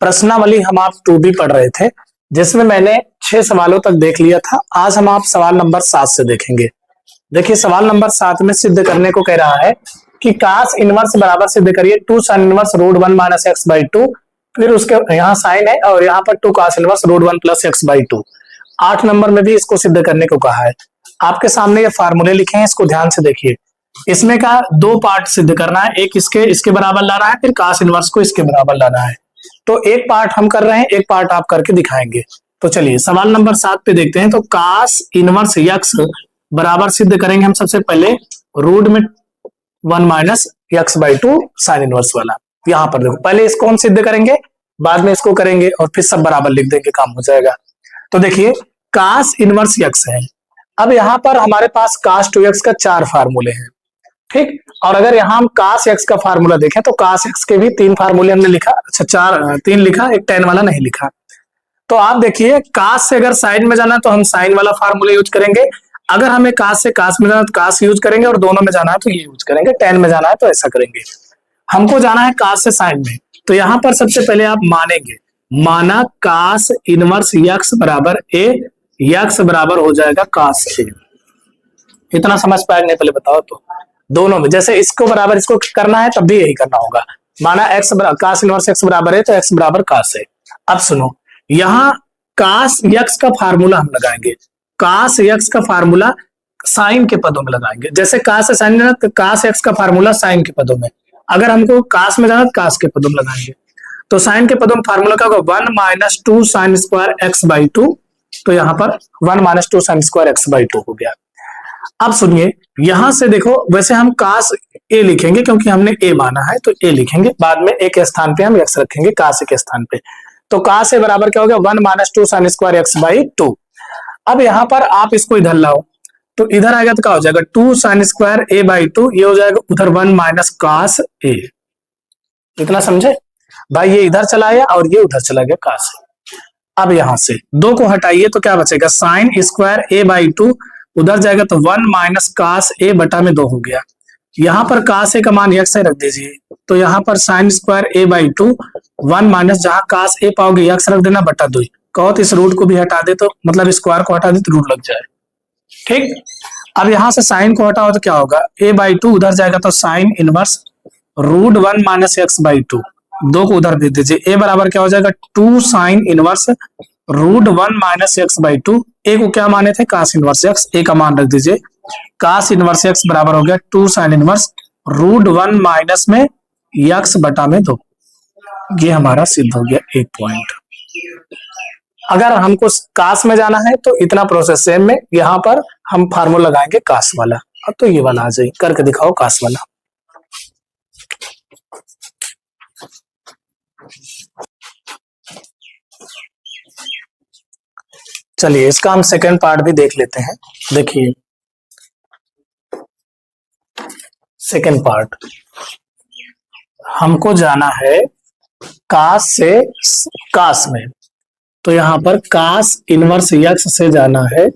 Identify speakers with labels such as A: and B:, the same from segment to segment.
A: प्रश्नावली हम आप 2B पढ़ रहे थे, जिसमें मैंने 6 सवालों तक देख लिया था। आज हम आप सवाल नंबर 7 से देखेंगे। देखिए सवाल नंबर 7 में सिद्ध करने को कह रहा है कि कास इनवर्स बराबर सिद्ध करिए 2 sine inverse root 1 minus x by 2, फिर उसके यहाँ साइन है और यहाँ पर 2 cos inverse root 1 plus x by 2। 8 number में भी इसको सिद्ध करने को कहा है। आपके सामने ये फार्मूले लिखे हैं, इसको ध्यान से देखिए। इसमें का 2 पार्ट सिद्ध करना है, एक इसके बराबर लाना है, फिर कास इनवर्स को इसके बराबर लाना है। तो एक पार्ट हम कर रहे हैं, एक पार्ट आप करके दिखाएंगे। तो चलिए सवाल नंबर 7 पे देखते हैं। तो कास इनवर्स यक्स बराबर सिद्ध करेंगे हम सबसे पहले रूट में 1 minus x by 2 sine inverse वाला। यहां पर देखो, पहले इसको हम सिद्ध करेंगे, बाद में इसको करेंगे और फिर सब बराबर लिख देंगे, काम हो जाएगा। तो देखिए कास इनवर्स यक्स है। अब यहां पर हमारे पास कास 2x का 4 फार्मूले हैं, ठीक। और अगर यहाँ हम कास एक्स का फार्मूला देखें तो कास एक्स के भी 3 फार्मूले हमने लिखा। अच्छा 3 लिखा, एक tan वाला नहीं लिखा। तो आप देखिए कास से अगर साइन में जाना है तो हम साइन वाला फार्मूला यूज करेंगे, अगर हमें कास से कास में जाना है तो कास यूज करेंगे, और दोनों में जाना है तो ये यूज करेंगे, tan में जाना है तो ऐसा करेंगे। हमको जाना है कास से साइन में, तो यहाँ पर सबसे पहले आप मानेंगे, माना कास इनवर्स यक्स बराबर ए, यक्स बराबर हो जाएगा कास ए। इतना समझ पाएंगे नहीं, पहले बताओ तो। दोनों में जैसे इसको बराबर इसको करना है तब भी यही करना होगा। माना एक्स कास इनवर्स एक्स बराबर है तो एक्स बराबर कास है। अब सुनो, यहाँ कास यक्स का फार्मूला हम लगाएंगे, कास यक्स का फार्मूला साइन के पदों में लगाएंगे। जैसे कास से साइन जाना तो कास एक्स का फार्मूला साइन के पदों में, अगर हमको कास में जाना तो कास के पदों में लगाएंगे। तो साइन के पदों में फार्मूला क्या होगा, 1 minus 2 sine square x by 2। तो यहाँ पर 1 minus 2 sine square x by 2 हो गया। अब सुनिए, यहां से देखो, वैसे हम कास ए लिखेंगे क्योंकि हमने ए माना है तो ए लिखेंगे, बाद में ए के स्थान पे हम एक्स रखेंगे कास ए के स्थान पे। तो कास ए बराबर क्या हो गया, 1 minus 2 sine square x by 2। अब यहां पर आप इसको इधर लाओ, तो इधर आएगा तो क्या हो जाएगा, 2 साइन स्क्वायर ए बाई 2, ये हो जाएगा उधर 1 माइनस कास ए। इतना समझे भाई, ये इधर चला गया और ये उधर चला गया कास ए। अब यहां से 2 को हटाइए तो क्या बचेगा, साइन स्क्वायर ए बाई 2, उधर जाएगा तो 1 माइनस कास ए बटा में 2 हो गया। यहाँ पर कास ए का मान यक्स रख दीजिए, तो यहाँ पर sign square A by 2, 1 minus जहां कास ए पाओगे यक्स रख देना बटा 2। कहो तो इस रूट को भी हटा दे, तो मतलब स्क्वायर को हटा दे तो रूट लग जाए, ठीक। अब यहाँ से साइन को हटाओ तो क्या होगा, ए बाई 2 उधर जाएगा तो sine inverse root 1 minus x by 2, 2 को उधर भेज दीजिए। ए बराबर क्या हो जाएगा, 2 sine inverse root 1 minus x by 2। A को क्या माने थे, कास इनवर्स एक्स, ए का मान रख दीजिए। कास इनवर्स एक्स बराबर हो गया 2 साइन इनवर्स रूट 1 माइनस में एक्स बटा में 2। ये हमारा सिद्ध हो गया एक पॉइंट। अगर हमको कास में जाना है तो इतना प्रोसेस सेम में, यहां पर हम फार्मूला लगाएंगे कास वाला। अब तो ये वाला आ जाए, करके दिखाओ कास वाला। चलिए इसका हम सेकंड पार्ट भी देख लेते हैं। देखिए सेकंड पार्ट, हमको जाना है कास से कास में, तो यहां पर कास इनवर्स यक्स से जाना है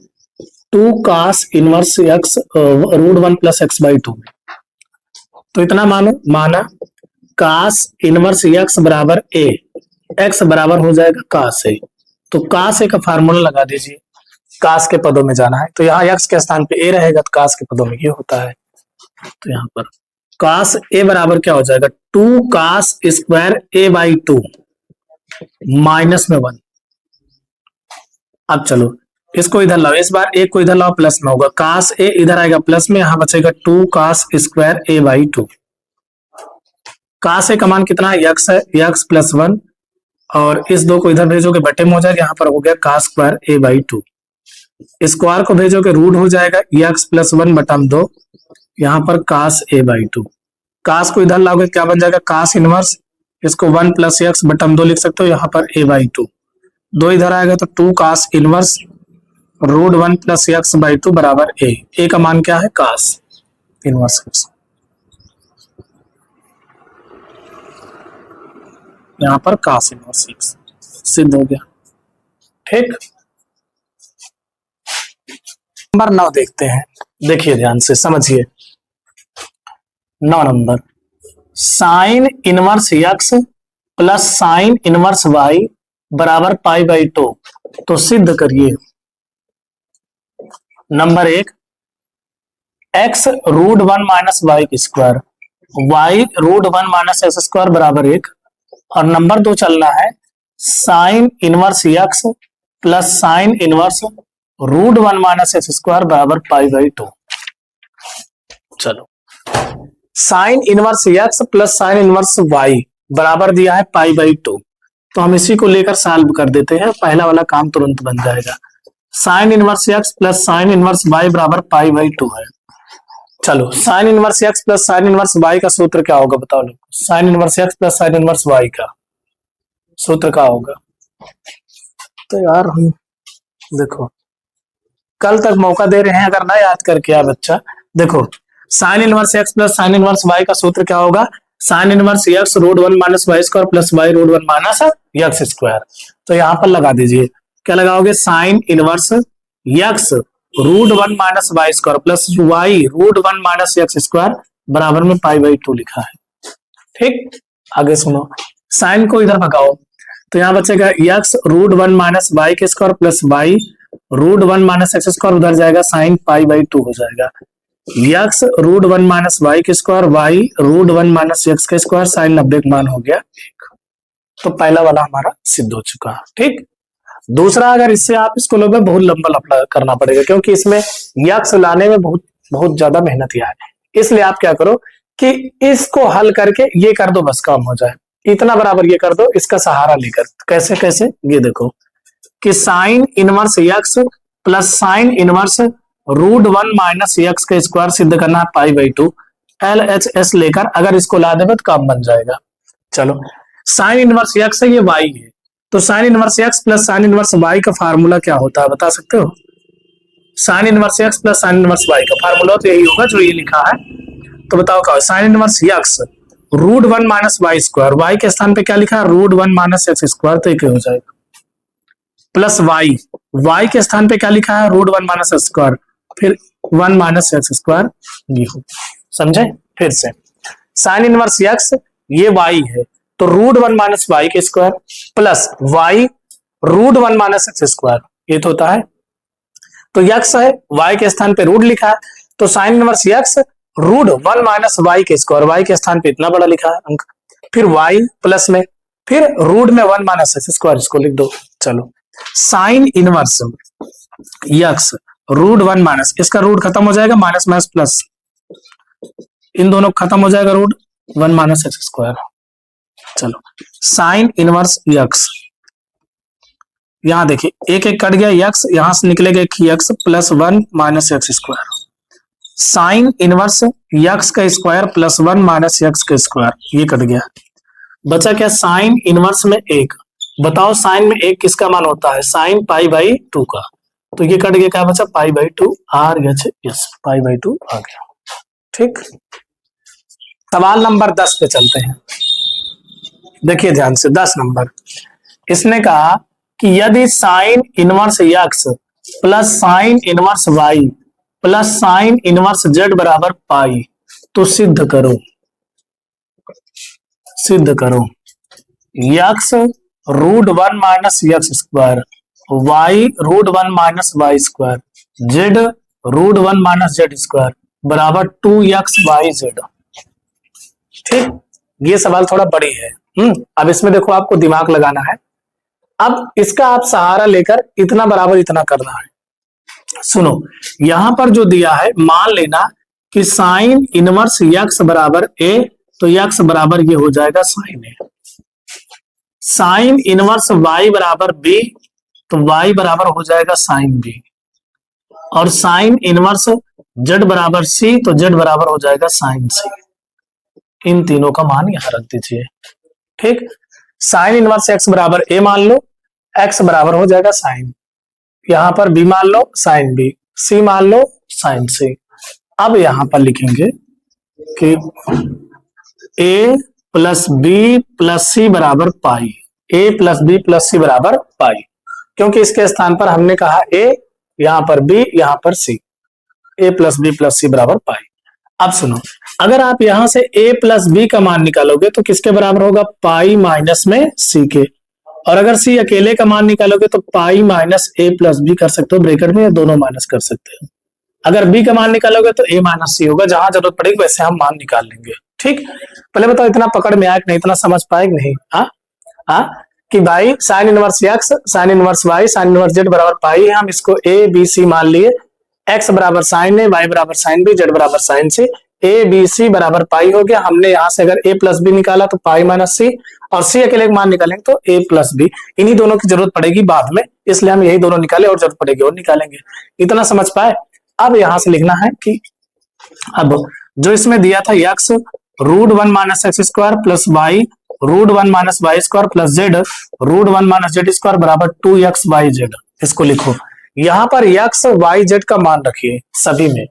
A: 2 cos inverse x root 1 plus x by 2 में। तो इतना माना कास इनवर्स यक्स बराबर ए, एक्स बराबर हो जाएगा कास ए। तो कास ए का फार्मूला लगा दीजिए, कास के पदों में जाना है तो यहाँ एक्स के स्थान पे ए रहेगा, तो कास के पदों में ये होता है। तो यहाँ पर कास ए बराबर क्या हो जाएगा, 2 cos square A by 2 minus में 1। अब चलो इसको इधर लाओ, इस बार ए को इधर लाओ, प्लस में होगा, कास ए इधर आएगा प्लस में, यहां बचेगा 2 कास स्क्वायर ए बाई 2। कास ए का मान कितना है, यक्स है, यक्स प्लस 1, और इस 2 को इधर भेजोगे बटे में हो जाएगा, यहाँ पर हो गया cos square A by 2। Square को भेजोगे रूट हो जाएगा यक्स प्लस 1 बटा 2, यहाँ पर कास ए बाई 2। कास को इधर लाओगे क्या बन जाएगा, कास इनवर्स, इसको 1 प्लस एक्स बटा 2 लिख सकते हो, यहाँ पर ए बाई 2। 2 इधर आएगा तो 2 cos inverse root 1 plus x by 2 बराबर ए। ए का मान क्या है, कास इनवर्स एक्स। यहाँ पर कास इनवर्स एक्स सिद्ध हो गया, ठीक। नंबर 9 देखते हैं, देखिए ध्यान से समझिए। 9 number, sine inverse x plus sine inverse y बराबर पाई बाई टू। तो सिद्ध करिए। Number 1, x root 1 minus Y square, y root 1 minus x square बराबर 1। और नंबर 2 चलना है sine inverse x plus sine inverse root 1 minus x square बराबर pi by two. चलो, sine inverse x plus sine inverse y बराबर दिया है pi by two. तो हम इसी को लेकर सॉल्व कर देते हैं, पहला वाला काम तुरंत बन जाएगा। Sine inverse x plus sine inverse y बराबर पाई बाई टू है। चलो, sine inverse x plus sine inverse y का सूत्र क्या होगा बताओ लोग। Sine inverse x plus sine inverse y का सूत्र क्या होगा? तो यार हम देखो, कल तक मौका दे रहे हैं, अगर ना याद करके आ बच्चा, देखो sine inverse x plus sine inverse y का सूत्र क्या होगा? Sine inverse x root 1 minus Y square plus y root 1 minus x square. तो यहां पर लगा दीजिए, क्या लगाओगे? Sine inverse x root 1 minus Y square plus y root 1 minus x square बराबर में पाई बाई टू लिखा है। ठीक, आगे सुनो, साइन को इधर भगाओ तो यहाँ बचेगा एक्स रूट 1 माइनस वाई के square plus y root 1 minus x square, उधर जाएगा साइन पाई बाई टू हो जाएगा। एक्स रूट 1 माइनस वाई के square y root 1 minus x के स्क्वायर, साइन 90 का मान हो गया 1। तो पहला वाला हमारा सिद्ध हो चुका है। ठीक, दूसरा, अगर इससे आप इसको लोगे बहुत लंबा करना पड़ेगा, क्योंकि इसमें एक्स लाने में बहुत ज्यादा मेहनत है। इसलिए आप क्या करो कि इसको हल करके ये कर दो, बस काम हो जाए। इतना बराबर ये कर दो, इसका सहारा लेकर। कैसे कैसे? ये देखो कि sine inverse x plus sine inverse root 1 minus x का स्क्वायर सिद्ध करना है pi by two. L H S लेकर अगर इसको ला देवे तो काम बन जाएगा। चलो, साइन इनवर्स एक्स है, ये वाई है, तो sine inverse x plus sine inverse y का फार्मूला क्या होता है बता सकते हो? Sine inverse x plus sine inverse y का फार्मूला तो यही होगा जो ये लिखा है। तो बताओ क्या? Sine inverse x root 1 minus Y square, Y के स्थान पे क्या लिखा है? रूट 1 माइनस एक्स स्क्वायर, तो एक हो जाएगा। प्लस वाई, वाई के स्थान पे क्या लिखा है? रूट 1 माइनस एक्स स्क्वायर, फिर 1 माइनस एक्स स्क्वायर, ये हो। समझे? फिर से साइन इनवर्स एक्स ये वाई है, तो रूट 1 माइनस वाई के square plus y root 1 minus x square, ये तो होता है। तो एक्स है, वाई के स्थान पे रूट लिखा है, तो sine inverse x root 1 minus Y के स्क्वायर, वाई के स्थान पे इतना बड़ा लिखा है अंक, फिर वाई प्लस में, फिर रूट में 1 माइनस एक्स स्क्वायर, इसको लिख दो। चलो, sine inverse x root 1 minus, इसका रूट खत्म हो जाएगा, माइनस माइनस प्लस, इन दोनों खत्म हो जाएगा, रूट 1 माइनस एक्स स्क्वायर। चलो, साइन इनवर्स एक्स, यहां देखिए एक एक कट गया एक्स, यहां से निकलेगा एक x plus 1 minus x square. Sign inverse x का स्क्वायर प्लस 1 माइनस एक्स का स्क्वायर, ये कट गया। बचा क्या? साइन इनवर्स में एक। बताओ साइन में एक किसका मान होता है? साइन पाई बाई टू का। तो ये कट गया, क्या बचा? Pi by two. आर यस, पाई बाई टू आ गया। ठीक, सवाल नंबर 10 पे चलते हैं। देखिए ध्यान से, 10 नंबर, इसने कहा कि यदि sine inverse x plus sine inverse y plus sine inverse z बराबर पाई, तो सिद्ध करो। सिद्ध करो x root 1 minus x square, y root 1 minus Y square, z root 1 minus z square बराबर 2x वाई जेड। ठीक, ये सवाल थोड़ा बड़ी है। अब इसमें देखो आपको दिमाग लगाना है। अब इसका आप सहारा लेकर इतना बराबर इतना करना है। सुनो, यहां पर जो दिया है, मान लेना कि साइन इनवर्स एक्स बराबर ए, तो एक्स बराबर ये हो जाएगा साइन ए। साइन इनवर्स वाई बराबर बी, तो वाई बराबर हो जाएगा साइन बी। और साइन इनवर्स जेड बराबर सी, तो जेड बराबर हो जाएगा साइन सी। इन तीनों का मान यहां रख दीजिए। ठीक, साइन इनवर्स एक्स बराबर ए मान लो, एक्स बराबर हो जाएगा साइन, यहां पर बी मान लो साइन बी, सी मान लो साइन सी। अब यहां पर लिखेंगे कि ए प्लस बी प्लस सी बराबर पाई, ए प्लस बी प्लस सी बराबर पाई, क्योंकि इसके स्थान पर हमने कहा ए, यहां पर बी, यहां पर सी, ए प्लस बी प्लस सी बराबर पाई। अब सुनो, अगर आप यहां से a प्लस बी का मान निकालोगे तो किसके बराबर होगा, पाई माइनस में c के। और अगर c अकेले का मान निकालोगे तो pi minus a plus B कर सकते हो ब्रैकेट में, या दोनों माइनस कर सकते हो। अगर b का मान निकालोगे तो a माइनस c होगा, जहां जरूरत पड़ेगी वैसे हम मान निकाल लेंगे। ठीक, पहले बताओ इतना पकड़ में आया कि नहीं, इतना समझ पाए कि नहीं। हाँ कि भाई sine inverse x, sine inverse y, sine inverse z बराबर पाई है। हम इसको ए बी सी मान लिए। एक्स बराबर साइन ए, वाई बराबर साइन बी, जेड बराबर sine C. A B C बराबर पाई हो गया। हमने यहां से अगर ए प्लस बी निकाला तो पाई माइनस सी, और सी अकेले मान निकालेंगे तो ए प्लस बी। इन्हीं दोनों की जरूरत पड़ेगी बाद में, इसलिए हम यही दोनों निकाले, और जरूरत पड़ेगी और निकालेंगे। इतना समझ पाए। अब यहां से लिखना है कि अब जो इसमें दिया था x root one minus x square plus y root one minus Y square plus z root one minus z square बराबर 2xyz, इसको लिखो। यहां पर x y z का मान रखिए सभी में।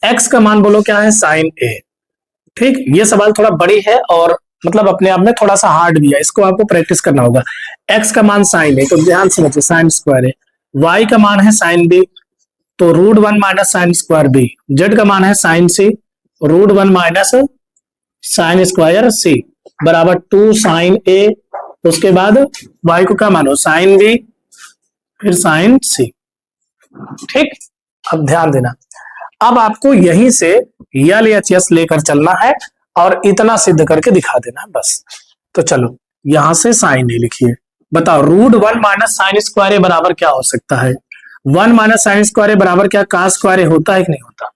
A: x का मान बोलो क्या है, साइन a। ठीक, ये सवाल थोड़ा बड़ी है और मतलब अपने आप में थोड़ा सा हार्ड भी है, इसको आपको प्रैक्टिस करना होगा। x का मान साइन a, तो ध्यान से समझिए, साइन स्क्वायर है। y का मान है साइन b, तो root one minus sine square b। Z का मान है sine c, root one minus sine square c बराबर 2 साइन a। उसके बाद y को क्या मानो, साइन b, फिर साइन c। ठीक, अब ध्यान देना, अब आपको यहीं से यल या एच लेकर चलना है और इतना सिद्ध करके दिखा देना बस। तो चलो यहां से साइन ए लिखिए। बताओ root one minus sine square A बराबर क्या हो सकता है, one minus sine square A बराबर क्या कास स्क्वायर ए होता है कि नहीं होता।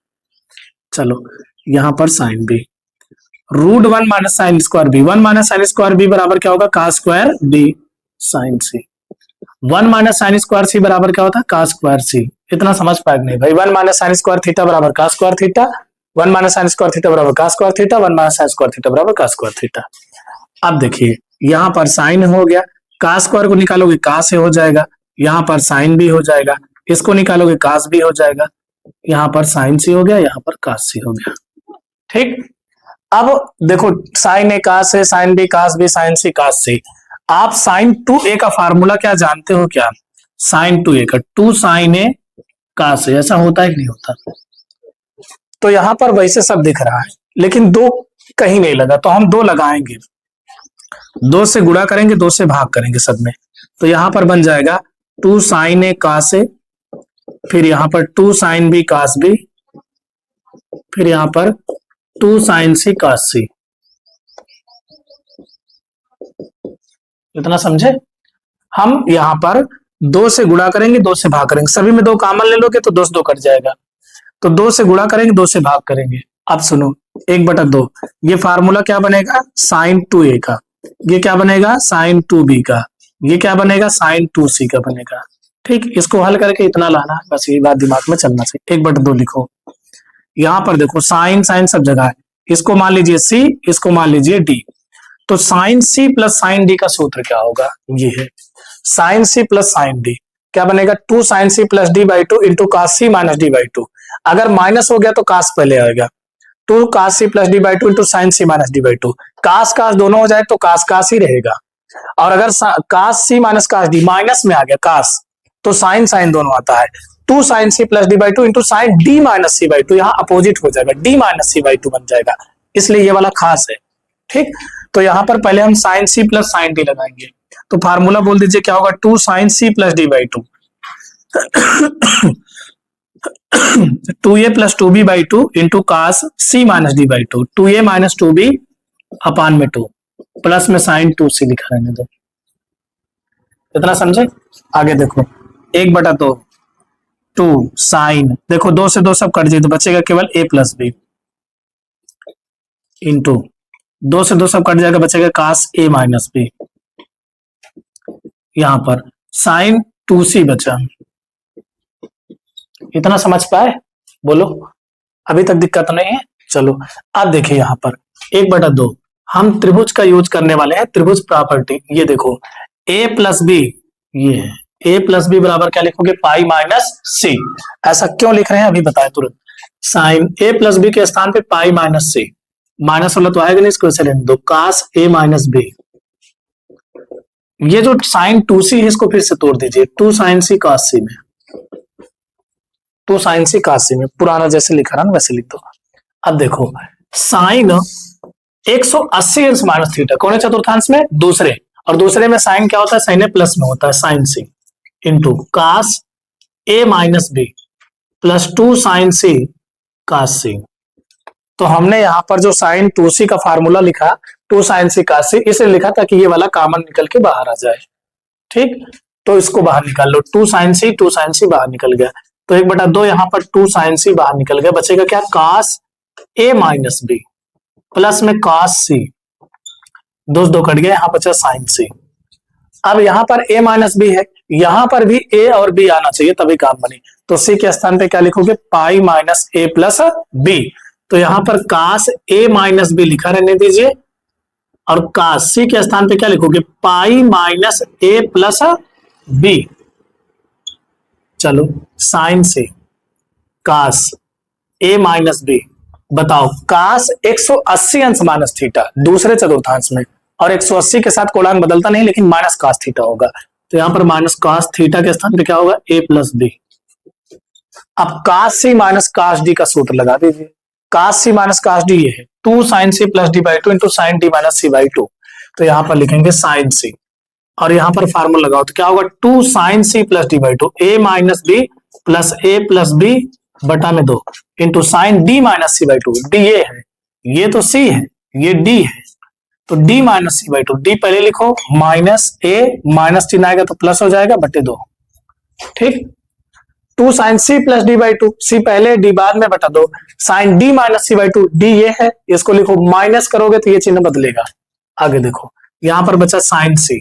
A: चलो यहां पर sine B, root one minus sine square B, one minus sine square B बराबर क्या होगा, cos square B sine C. One minus sine square C बराबर क्या होता है, कास स्क्वायर सी। इतना समझ पाए नहीं भाई, one minus sine square theta बराबर cos square theta, one minus sine square theta बराबर cos square theta, one minus sine square theta बराबर कास स्क्वायर थीटा। अब देखिए यहां पर साइन हो गया, कास स्क्वायर को निकालोगे कास हो जाएगा, यहाँ पर साइन भी हो जाएगा, इसको निकालोगे कास भी हो जाएगा, यहाँ पर साइन सी हो गया, यहाँ पर कास सी हो गया। ठीक, अब देखो साइन ए कास है, sine B cos B, sine C cos C. आप साइन 2a का फार्मूला क्या जानते हो क्या, साइन 2a का 2 साइन ए कास ए, ऐसा होता है कि नहीं होता। तो यहां पर वैसे सब दिख रहा है लेकिन दो कहीं नहीं लगा, तो हम दो लगाएंगे, दो से गुणा करेंगे, दो से भाग करेंगे सब में। तो यहां पर बन जाएगा 2 साइन ए कास ए, फिर यहां पर 2 साइन बी कास बी, फिर यहां पर 2 साइन सी कास सी। इतना समझे। हम यहां पर दो से गुणा करेंगे, दो से भाग करेंगे, सभी में दो कॉमन ले लोगे तो दो से दो कट जाएगा, तो दो से गुणा करेंगे, दो से भाग करेंगे। अब सुनो 1/2, ये फार्मूला क्या बनेगा, साइन 2a का, ये क्या बनेगा साइन 2b का, ये क्या बनेगा साइन 2c का बनेगा। ठीक, इसको हल करके इतना लाना, बस ये बात दिमाग में चलना चाहिए। 1/2 लिखो, यहां पर देखो साइन साइन सब जगह है, इसको मान लीजिए c, इसको मान लीजिए d। तो sine c plus sine d का सूत्र क्या होगा, ये है sine c plus sine d, क्या बनेगा 2 sine c plus d by 2 into cos C minus D by 2। अगर माइनस हो गया तो कास पहले आएगा, 2 cos C plus D by 2 into sine C minus D by 2। Cos cos दोनों हो जाए तो कास कास ही रहेगा, और अगर कास C minus cos D minus में आ गया कास, तो साइन साइन दोनों आता है। 2 sine C plus D by 2 into sine D minus C by 2, यहाँ अपोजिट हो जाएगा, डी माइनस सी बाई 2 बन जाएगा, इसलिए ये वाला खास है। ठीक, तो यहां पर पहले हम sine C plus sine D लगाएंगे, तो फार्मूला बोल दीजिए क्या होगा, 2 sine C plus D by 2 2a plus 2b by 2 into cos C minus D by 2, 2a minus 2b upon में 2 प्लस में साइन 2c लिखा रहने दो। इतना समझे। आगे देखो 1/2, 2 साइन, देखो 2 से 2 सब कट जाए तो बचेगा केवल a प्लस बी, इंटू 2 से 2 सब कट जाएगा, बचेगा कास a माइनस बी, यहां पर साइन 2c बचा। इतना समझ पाए, बोलो अभी तक दिक्कत नहीं है। चलो अब देखिए यहां पर 1/2 हम त्रिभुज का यूज करने वाले हैं, त्रिभुज प्रॉपर्टी। ये देखो a प्लस बी, ये है a प्लस बी बराबर क्या लिखोगे, पाई माइनस सी। ऐसा क्यों लिख रहे हैं अभी बताए तुरंत। साइन a प्लस बी के स्थान पे पाई माइनस सी, माइनस वाला तो आएगा नहीं, इसको ऐसे रहने दो, कास a माइनस बी। ये जो साइन 2c है इसको फिर से तोड़ दीजिए, 2 साइन सी कास सी में, 2 साइन सी कास सी में, पुराना जैसे लिखा रहा ना वैसे लिख दो। अब देखो साइन 180 अंश माइनस थीटा, कौन है चतुर्थांश में? दूसरे, और दूसरे में साइन क्या होता है? साइन ए प्लस में होता है, साइन सी इंटू कास ए minus B plus 2 sine C cos सी। तो हमने यहाँ पर जो साइन 2c का फार्मूला लिखा 2 साइन सी कास सी, इसलिए लिखा ताकि ये वाला कॉमन निकल के बाहर आ जाए। ठीक, तो इसको बाहर निकाल लो, 2 साइन सी बाहर निकल गया, तो 1/2 यहाँ पर 2 साइन सी बाहर निकल गया, बचेगा क्या? कास ए माइनस बी प्लस में कास सी, 2 कट गया, यहाँ बचा साइन सी। अब यहाँ पर a माइनस बी है, यहाँ पर भी a और b आना चाहिए तभी काम बने, तो c के स्थान पे क्या लिखोगे? पाई माइनस a प्लस b। तो यहाँ पर कास a माइनस बी लिखा रहने दीजिए, और कास c के स्थान पे क्या लिखोगे? पाई माइनस a प्लस b। चलो साइन से कास a माइनस b, बताओ कास 180 अंश माइनस थीटा दूसरे चतुर्थांश में, और 180 के साथ कोणांक बदलता नहीं लेकिन माइनस कास थीटा होगा, तो यहां पर माइनस कास थीटा के स्थान पे क्या होगा? a plus B. अब cos C minus cos D का सूत्र लगा दीजिए, कास सी माइनस कास डी ये है 2 sine C plus D by 2 into sine D minus C by 2, तो यहां पर लिखेंगे साइन सी, और यहां पर फार्मूला लगाओ तो क्या होगा? 2 sine C plus D by 2 a minus B plus a plus B बटा में 2 into sine D minus C by 2, D ये है, ये तो सी है, ये डी है, तो d minus C by 2, D पहले लिखो, माइनस a माइनस चिन्ह आएगा तो प्लस हो जाएगा बटे 2। ठीक, 2 sine C plus D by 2, C पहले डी बाद में बटा 2, sine D minus C by 2, D ये है, इसको लिखो, माइनस करोगे तो ये चिन्ह बदलेगा। आगे देखो, यहां पर बचा साइन सी,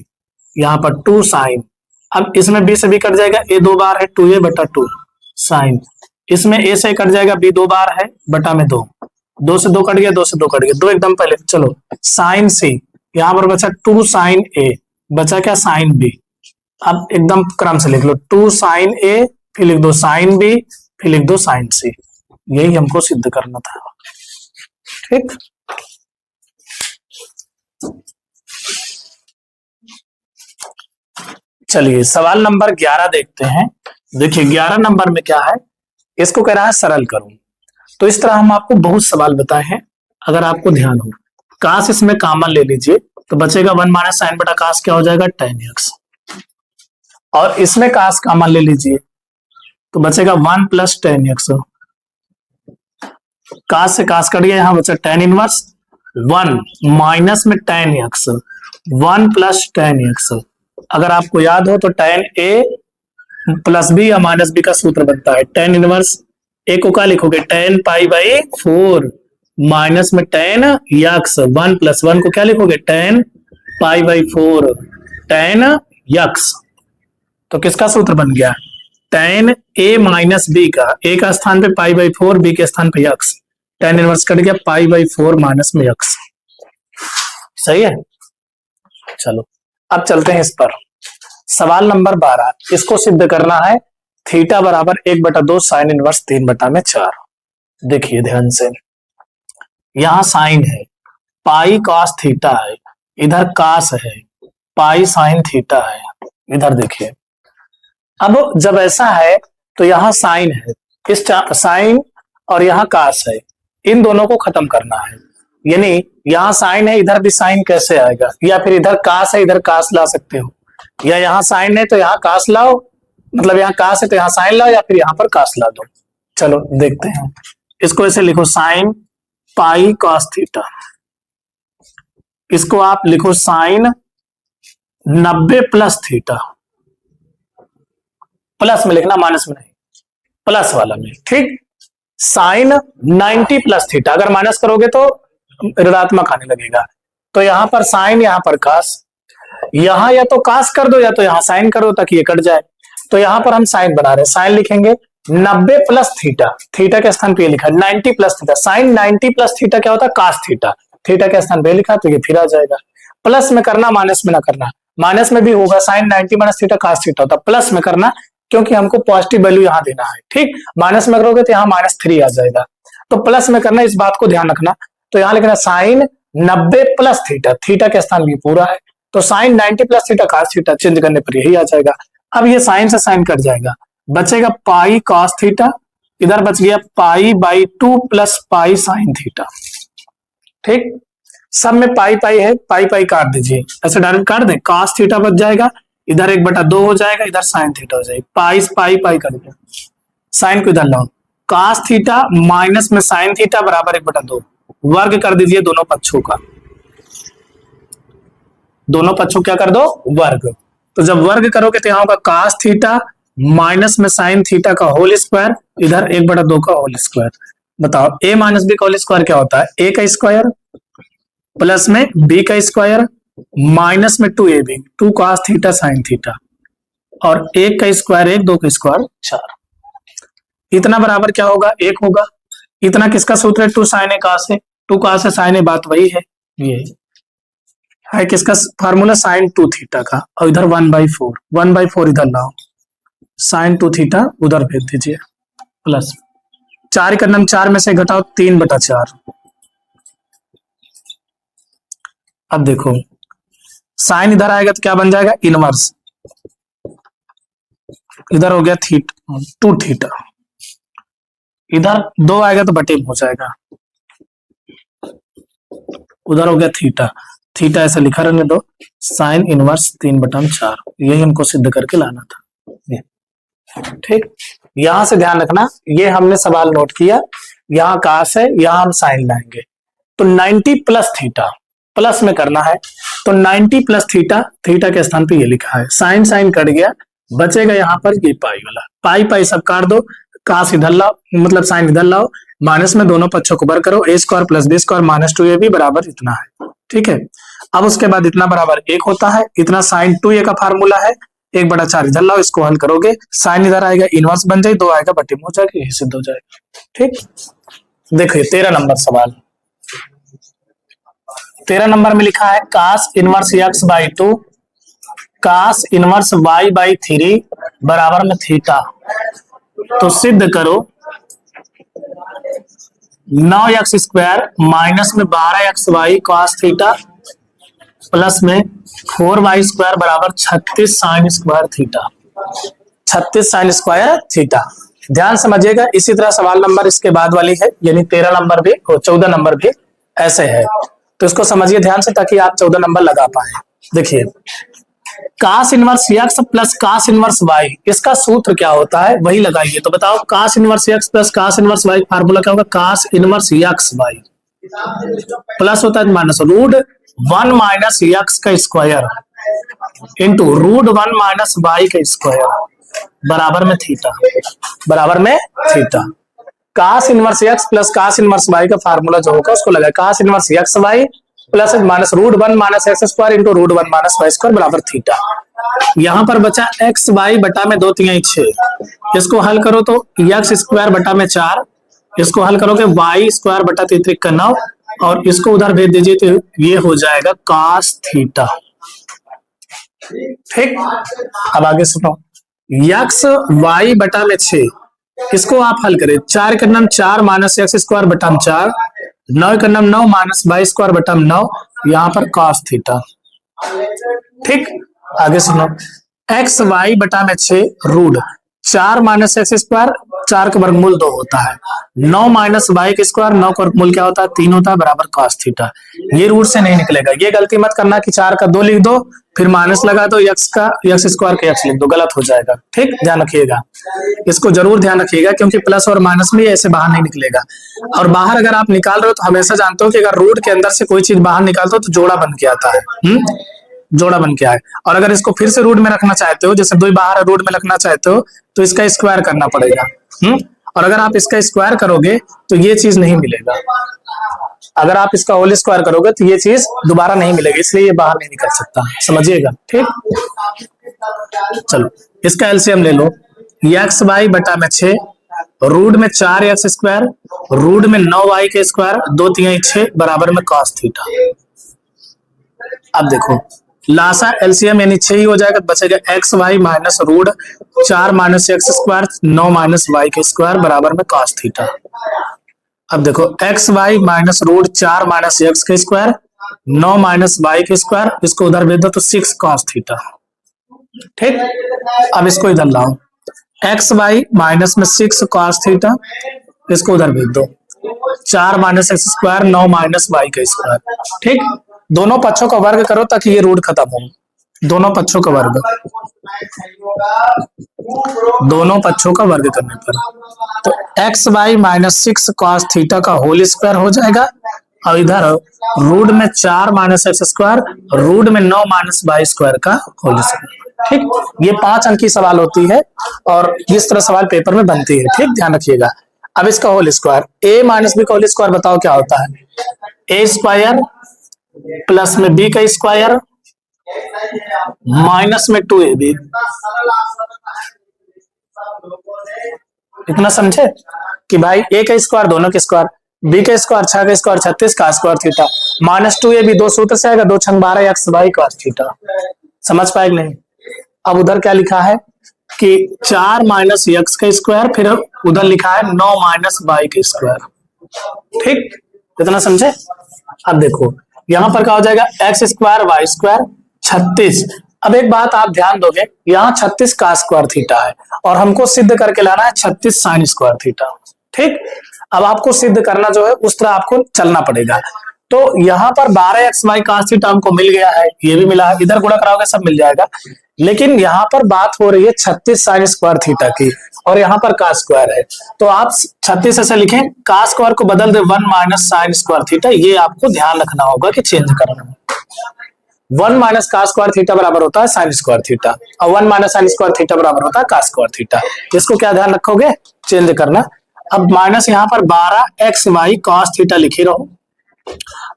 A: यहां पर 2 साइन, अब इसमें b से b कट जाएगा, a 2 बार है 2a बटा 2 साइन, इसमें a से कट जाएगा, b 2 बार है बटा में 2, 2 से 2 कट गया, 2 से 2 कट गया, 2 एकदम पहले। चलो साइन सी, यहां पर बचा 2 साइन ए, बचा क्या? Sine B. अब एकदम क्रम से लिख लो, 2 साइन ए, फिर लिख दो साइन बी, फिर लिख दो साइन सी, यही हमको सिद्ध करना था। ठीक, चलिए सवाल नंबर 11 देखते हैं। देखिए 11 नंबर में क्या है, इसको कह रहा है सरल करूं, तो इस तरह हम आपको बहुत सवाल बताए हैं, अगर आपको ध्यान हो। काश इसमें कॉमन ले लीजिए तो बचेगा 1 माइनस साइन बटा काश क्या हो जाएगा? tan x, और इसमें काश कॉमन ले लीजिए तो बचेगा 1 प्लस tan x, काश से काश कट गया, यहां बचा tan इनवर्स 1 माइनस में tan x 1 plus tan x। अगर आपको याद हो तो tan a प्लस बी या माइनस बी का सूत्र बनता है tan इनवर्स a को क्या लिखोगे? tan पाई बाई 4 माइनस में tan x 1 प्लस 1 को क्या लिखोगे? tan pi by 4 tan x। तो किसका सूत्र बन गया? tan a माइनस बी का, a का स्थान पे पाई बाई 4, b के स्थान पे x, tan इनवर्स कट गया पाई बाई 4 माइनस में x। सही है। चलो अब चलते हैं इस पर, सवाल नंबर 12, इसको सिद्ध करना है थीटा बराबर 1/2 साइन इनवर्स 3/4। देखिए ध्यान से, यहां साइन है, पाई कॉस थीटा है, इधर कास है, पाई साइन थीटा है, इधर देखिए। अब जब ऐसा है तो यहां साइन है, इस साइन और यहां कास है, इन दोनों को खत्म करना है, यानी यहां साइन है इधर भी साइन कैसे आएगा? या फिर इधर कास है इधर कास ला सकते हो, या यहां साइन है तो यहां कास लाओ, मतलब यहां कास है तो यहां साइन लाओ, या फिर यहां पर कास ला दो। चलो देखते हैं, इसको ऐसे लिखो, साइन पाई कॉस थीटा, इसको आप लिखो साइन 90 प्लस थीटा, प्लस में लिखना माइनस में नहीं, प्लस वाला में। ठीक, साइन 90 प्लस थीटा, अगर माइनस करोगे तो ऋणात्मक आने लगेगा, तो यहां पर साइन यहां पर कास, यहां या तो कास कर दो या तो यहां साइन कर दो ताकि ये कट जाए। तो यहां पर हम साइन बना रहे हैं, साइन लिखेंगे 90 प्लस थीटा, थीटा के स्थान पे ये लिखा 90 plus theta, sine 90 plus theta क्या होता है? कास थीटा, थीटा के स्थान पे लिखा तो ये फिर आ जाएगा। प्लस में करना माइनस में ना करना, माइनस में भी होगा, sine 90 minus theta cos theta होता, प्लस में करना क्योंकि हमको पॉजिटिव वैल्यू यहां देना है। ठीक, माइनस में करोगे तो यहाँ -3 आ जाएगा, तो प्लस में करना, इस बात को ध्यान रखना। तो यहाँ लिखना साइन 90 प्लस थीटा, थीटा के स्थान भी पूरा है, तो sine 90 plus theta cos theta, change करने पर यही आ जाएगा। अब ये साइन से साइन कट जाएगा, बचेगा पाई कॉस थीटा, इधर बच गया pi by 2 plus pi sine theta. ठीक, सब में पाई पाई है, पाई पाई काट दीजिए, ऐसे डायरेक्ट काट दें, cos थीटा बच जाएगा, इधर 1/2 हो जाएगा, इधर sin थीटा हो जाएगी, पाई पाई पाई कर दिया, साइन को इधर लाओ, cos थीटा माइनस में sin थीटा बराबर 1/2, वर्ग कर दीजिए दोनों पक्षों का, दोनों पक्षों क्या कर दो, वर्ग। तो जब वर्ग करोगे तो यहाँ होगा cos थीटा माइनस में sin थीटा का होल स्क्वायर, इधर 1/2 का होल स्क्वायर। बताओ a माइनस बी का होल स्क्वायर क्या होता है, a का स्क्वायर प्लस में b का स्क्वायर माइनस में 2ab, 2 cos theta sin theta, और 1 का स्क्वायर 1, 2 का स्क्वायर 4, इतना बराबर क्या होगा, 1 होगा। इतना किसका सूत्र है, 2 sin a cos a, 2 cos a sin a, बात वही है, ये है किसका फार्मूला, sin 2 थीटा का, और इधर 1/4, 1/4 इधर लाओ, sin 2 थीटा उधर भेज दीजिए, प्लस 4 का नाम 4 में से घटाओ, 3/4। अब देखो साइन इधर आएगा तो क्या बन जाएगा, इनवर्स, इधर हो गया 2 थीटा, इधर 2 आएगा तो बटे में हो जाएगा, उधर हो गया थीटा, थीटा ऐसा लिखा रहने दो, साइन इनवर्स 3/4, यही हमको सिद्ध करके लाना था। ठीक, यहां से ध्यान रखना, ये हमने सवाल नोट किया, यहाँ कास है, यहाँ हम साइन लाएंगे, तो 90 प्लस थीटा, प्लस में करना है, तो 90 प्लस थीटा, थीटा के स्थान पे ये लिखा है, साइन साइन कट गया, बचेगा यहाँ पर ये पाई वाला, पाई पाई सब काट दो, कास इधर लाओ, मतलब साइन इधर लाओ, माइनस में दोनों पक्षों को बर करो, a square plus b square minus 2ab बराबर इतना है। ठीक है, अब उसके बाद इतना बराबर 1 होता है, इतना साइन 2a का फार्मूला है, 1/4 इधर लाओ, इसको हल करोगे, साइन इधर आएगा, इनवर्स बन जाए, 2 आएगा बटे में हो जाएगा, यही सिद्ध हो जाएगा। ठीक, देखिए 13 नंबर सवाल, 13 नंबर में लिखा है cos inverse x/2 cos inverse y/3 बराबर में थीटा, तो सिद्ध करो 9x² माइनस में 12xy cos थीटा प्लस में 4y² बराबर 36 sin square theta, 36 sin square theta. ध्यान समझिएगा, इसी तरह सवाल नंबर इसके बाद वाली है, यानी 13 नंबर भी और 14 नंबर भी ऐसे है, तो इसको समझिए ध्यान से ताकि आप 14 नंबर लगा पाए। देखिए cos inverse x plus cos inverse y, इसका सूत्र क्या होता है वही लगाइए, तो बताओ cos inverse x plus cos inverse y formula क्या होगा, cos inverse x y plus होता है माइनस रूट 1 माइनस x का square into root 1 minus y का स्क्वायर बराबर में थीटा, बराबर में theta. cos inverse x plus cos inverse y का फार्मूला जो होगा उसको लगाए, cos inverse x y plus minus root 1 minus x square into root 1 minus Y square बराबर थीटा। यहाँ पर बचा एक्स वाई बटा में 2 3 6, इसको हल करो तो एक्स स्क्वायर बटा में 4, इसको हल करोगे वाई स्क्वायर बटा 3 3 का 9, और इसको उधर भेज दीजिए तो ये हो जाएगा cos थीटा। ठीक, अब आगे सुनो, एक्स वाई बटा में 6, इसको आप हल करें, 4 का नाम 4 माइनस एक्स स्क्वायर बटा में 4, 9 का नाम 9 माइनस वाई स्क्वायर बटा में 9, यहाँ पर cos थीटा। ठीक, आगे सुनो, एक्स वाई बटा में 6 रूट 4 माइनस एक्स स्क्वायर, 4 का वर्गमूल 2 होता है, 9 माइनस वाई का स्क्वायर, 9 का वर्गमूल क्या होता है 3 होता है बराबर cos थीटा। ये रूट से नहीं निकलेगा, ये गलती मत करना कि 4 का 2 लिख दो फिर माइनस लगा दो, एक्स का एक्स स्क्वायर का एक्स लिख दो, गलत हो जाएगा। ठीक, ध्यान रखिएगा, इसको जरूर ध्यान रखिएगा, क्योंकि प्लस और माइनस में ऐसे बाहर नहीं निकलेगा, और बाहर अगर आप निकाल रहे हो तो हमेशा जानते हो कि अगर रूट के अंदर से कोई चीज बाहर निकालते हो तो जोड़ा बन के आता है, जोड़ा बन के आए, और अगर इसको फिर से रूट में रखना चाहते हो, जैसे 2 बाहर रूट में रखना चाहते हो तो इसका स्क्वायर करना पड़ेगा, और अगर आप इसका स्क्वायर करोगे तो ये चीज नहीं मिलेगा, अगर आप इसका होल स्क्वायर करोगे तो ये चीज दोबारा नहीं मिलेगी, इसलिए ये बाहर नहीं निकल सकता, समझिएगा। ठीक, चलो इसका एलसीएम ले लो, एक्स वाई बटा में 6 रूट में 4 एक्स स्क्वायर रूट में 9 वाई के स्क्वायर 2 3 6 बराबर में cos थीटा। अब देखो लासा एलसीएम यानी 6 ही हो जाएगा, बचेगा X Y minus root 4 minus x square 9 minus Y के स्क्वायर बराबर में cos थीटा। अब देखो X Y minus root 4 minus x के स्क्वायर 9 माइनस वाई के स्क्वायर, इसको उधर भेज दो तो 6 cos थीटा। ठीक, अब इसको इधर लाओ, एक्स वाई माइनस में 6 cos थीटा, इसको उधर भेज दो, 4 minus x square 9 minus Y का स्क्वायर। ठीक, दोनों पक्षों का वर्ग करो ताकि ये रूट खत्म हो। दोनों पक्षों का वर्ग, दोनों पक्षों का वर्ग करने पर तो X Y minus 6 cos theta का होल स्क्वायर हो जाएगा, और इधर रूट में 4 माइनस एक्स स्क्वायर रूट में 9 माइनस वाई स्क्वायर का होल स्क्वायर। ठीक, ये 5 अंक की सवाल होती है और इस तरह सवाल पेपर में बनती है। ठीक, ध्यान रखिएगा। अब इसका होल स्क्वायर, ए माइनस बी का होल स्क्वायर बताओ क्या होता है? ए स्क्वायर प्लस में बी का स्क्वायर माइनस में 2ab। इतना समझे कि भाई ए का स्क्वायर दोनों के स्क्वायर, बी का स्क्वायर 6 का स्क्वायर 36 का स्क्वायर थीटा माइनस 2ab, दो सूत्र से आएगा, 2 छंग 12 एक्स वाई कॉस थीटा। समझ पाए नहीं? अब उधर क्या लिखा है कि 4 माइनस एक्स का स्क्वायर, फिर उधर लिखा है 9 माइनस वाई का स्क्वायर। ठीक, इतना समझे? अब देखो यहां पर क्या हो जाएगा, एक्स स्क्वायर वाई स्क्वायर 36। अब एक बात आप ध्यान दोगे, यहाँ 36 का स्क्वायर थीटा है और हमको सिद्ध करके लाना है 36 साइन स्क्वायर थीटा। ठीक, अब आपको सिद्ध करना जो है उस तरह आपको चलना पड़ेगा। तो यहाँ पर 12 एक्स वाई cos थीटा हमको मिल गया है, ये भी मिला है, इधर गुणा कराओगे सब मिल जाएगा। लेकिन यहाँ पर बात हो रही है 36 साइन स्क्वायर थीटा की और यहाँ पर का स्क्वायर है, तो आप 36 ऐसे लिखें, का स्क्वायर को बदल दे 1 माइनस साइन स्क्वायर थीटा। ये आपको ध्यान रखना होगा कि चेंज करना है। 1 माइनस का स्क्वायर थीटा बराबर होता है साइन स्क्वायर थीटा, और 1 माइनस साइन स्क्वायर थीटा बराबर होता है का स्क्वायर थीटा। इसको क्या ध्यान रखोगे, चेंज करना। अब माइनस यहाँ पर 12 एक्स वाई कॉस थीटा लिखे रहो,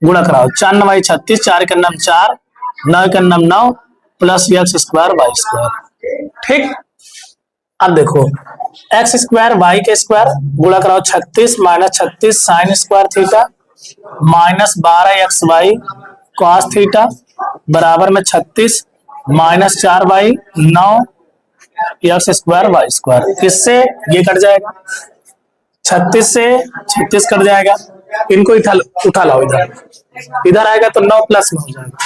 A: गुणा कराओ, 4 9 वाई 36, 4 के नम 4, 9 के नम 9 plus x square Y square. ठीक, अब देखो एक्स स्क्वायर वाई के स्क्वायर गुणा कराओ 36 minus 36 sine square theta minus 12 X Y cos theta बराबर में 36 minus 4 Y 9 X square Y square. इससे ये कट जाएगा, 36 से 36 कट जाएगा, इनको उठा लाओ, इधर आएगा तो 9 प्लस में हो जाएगा।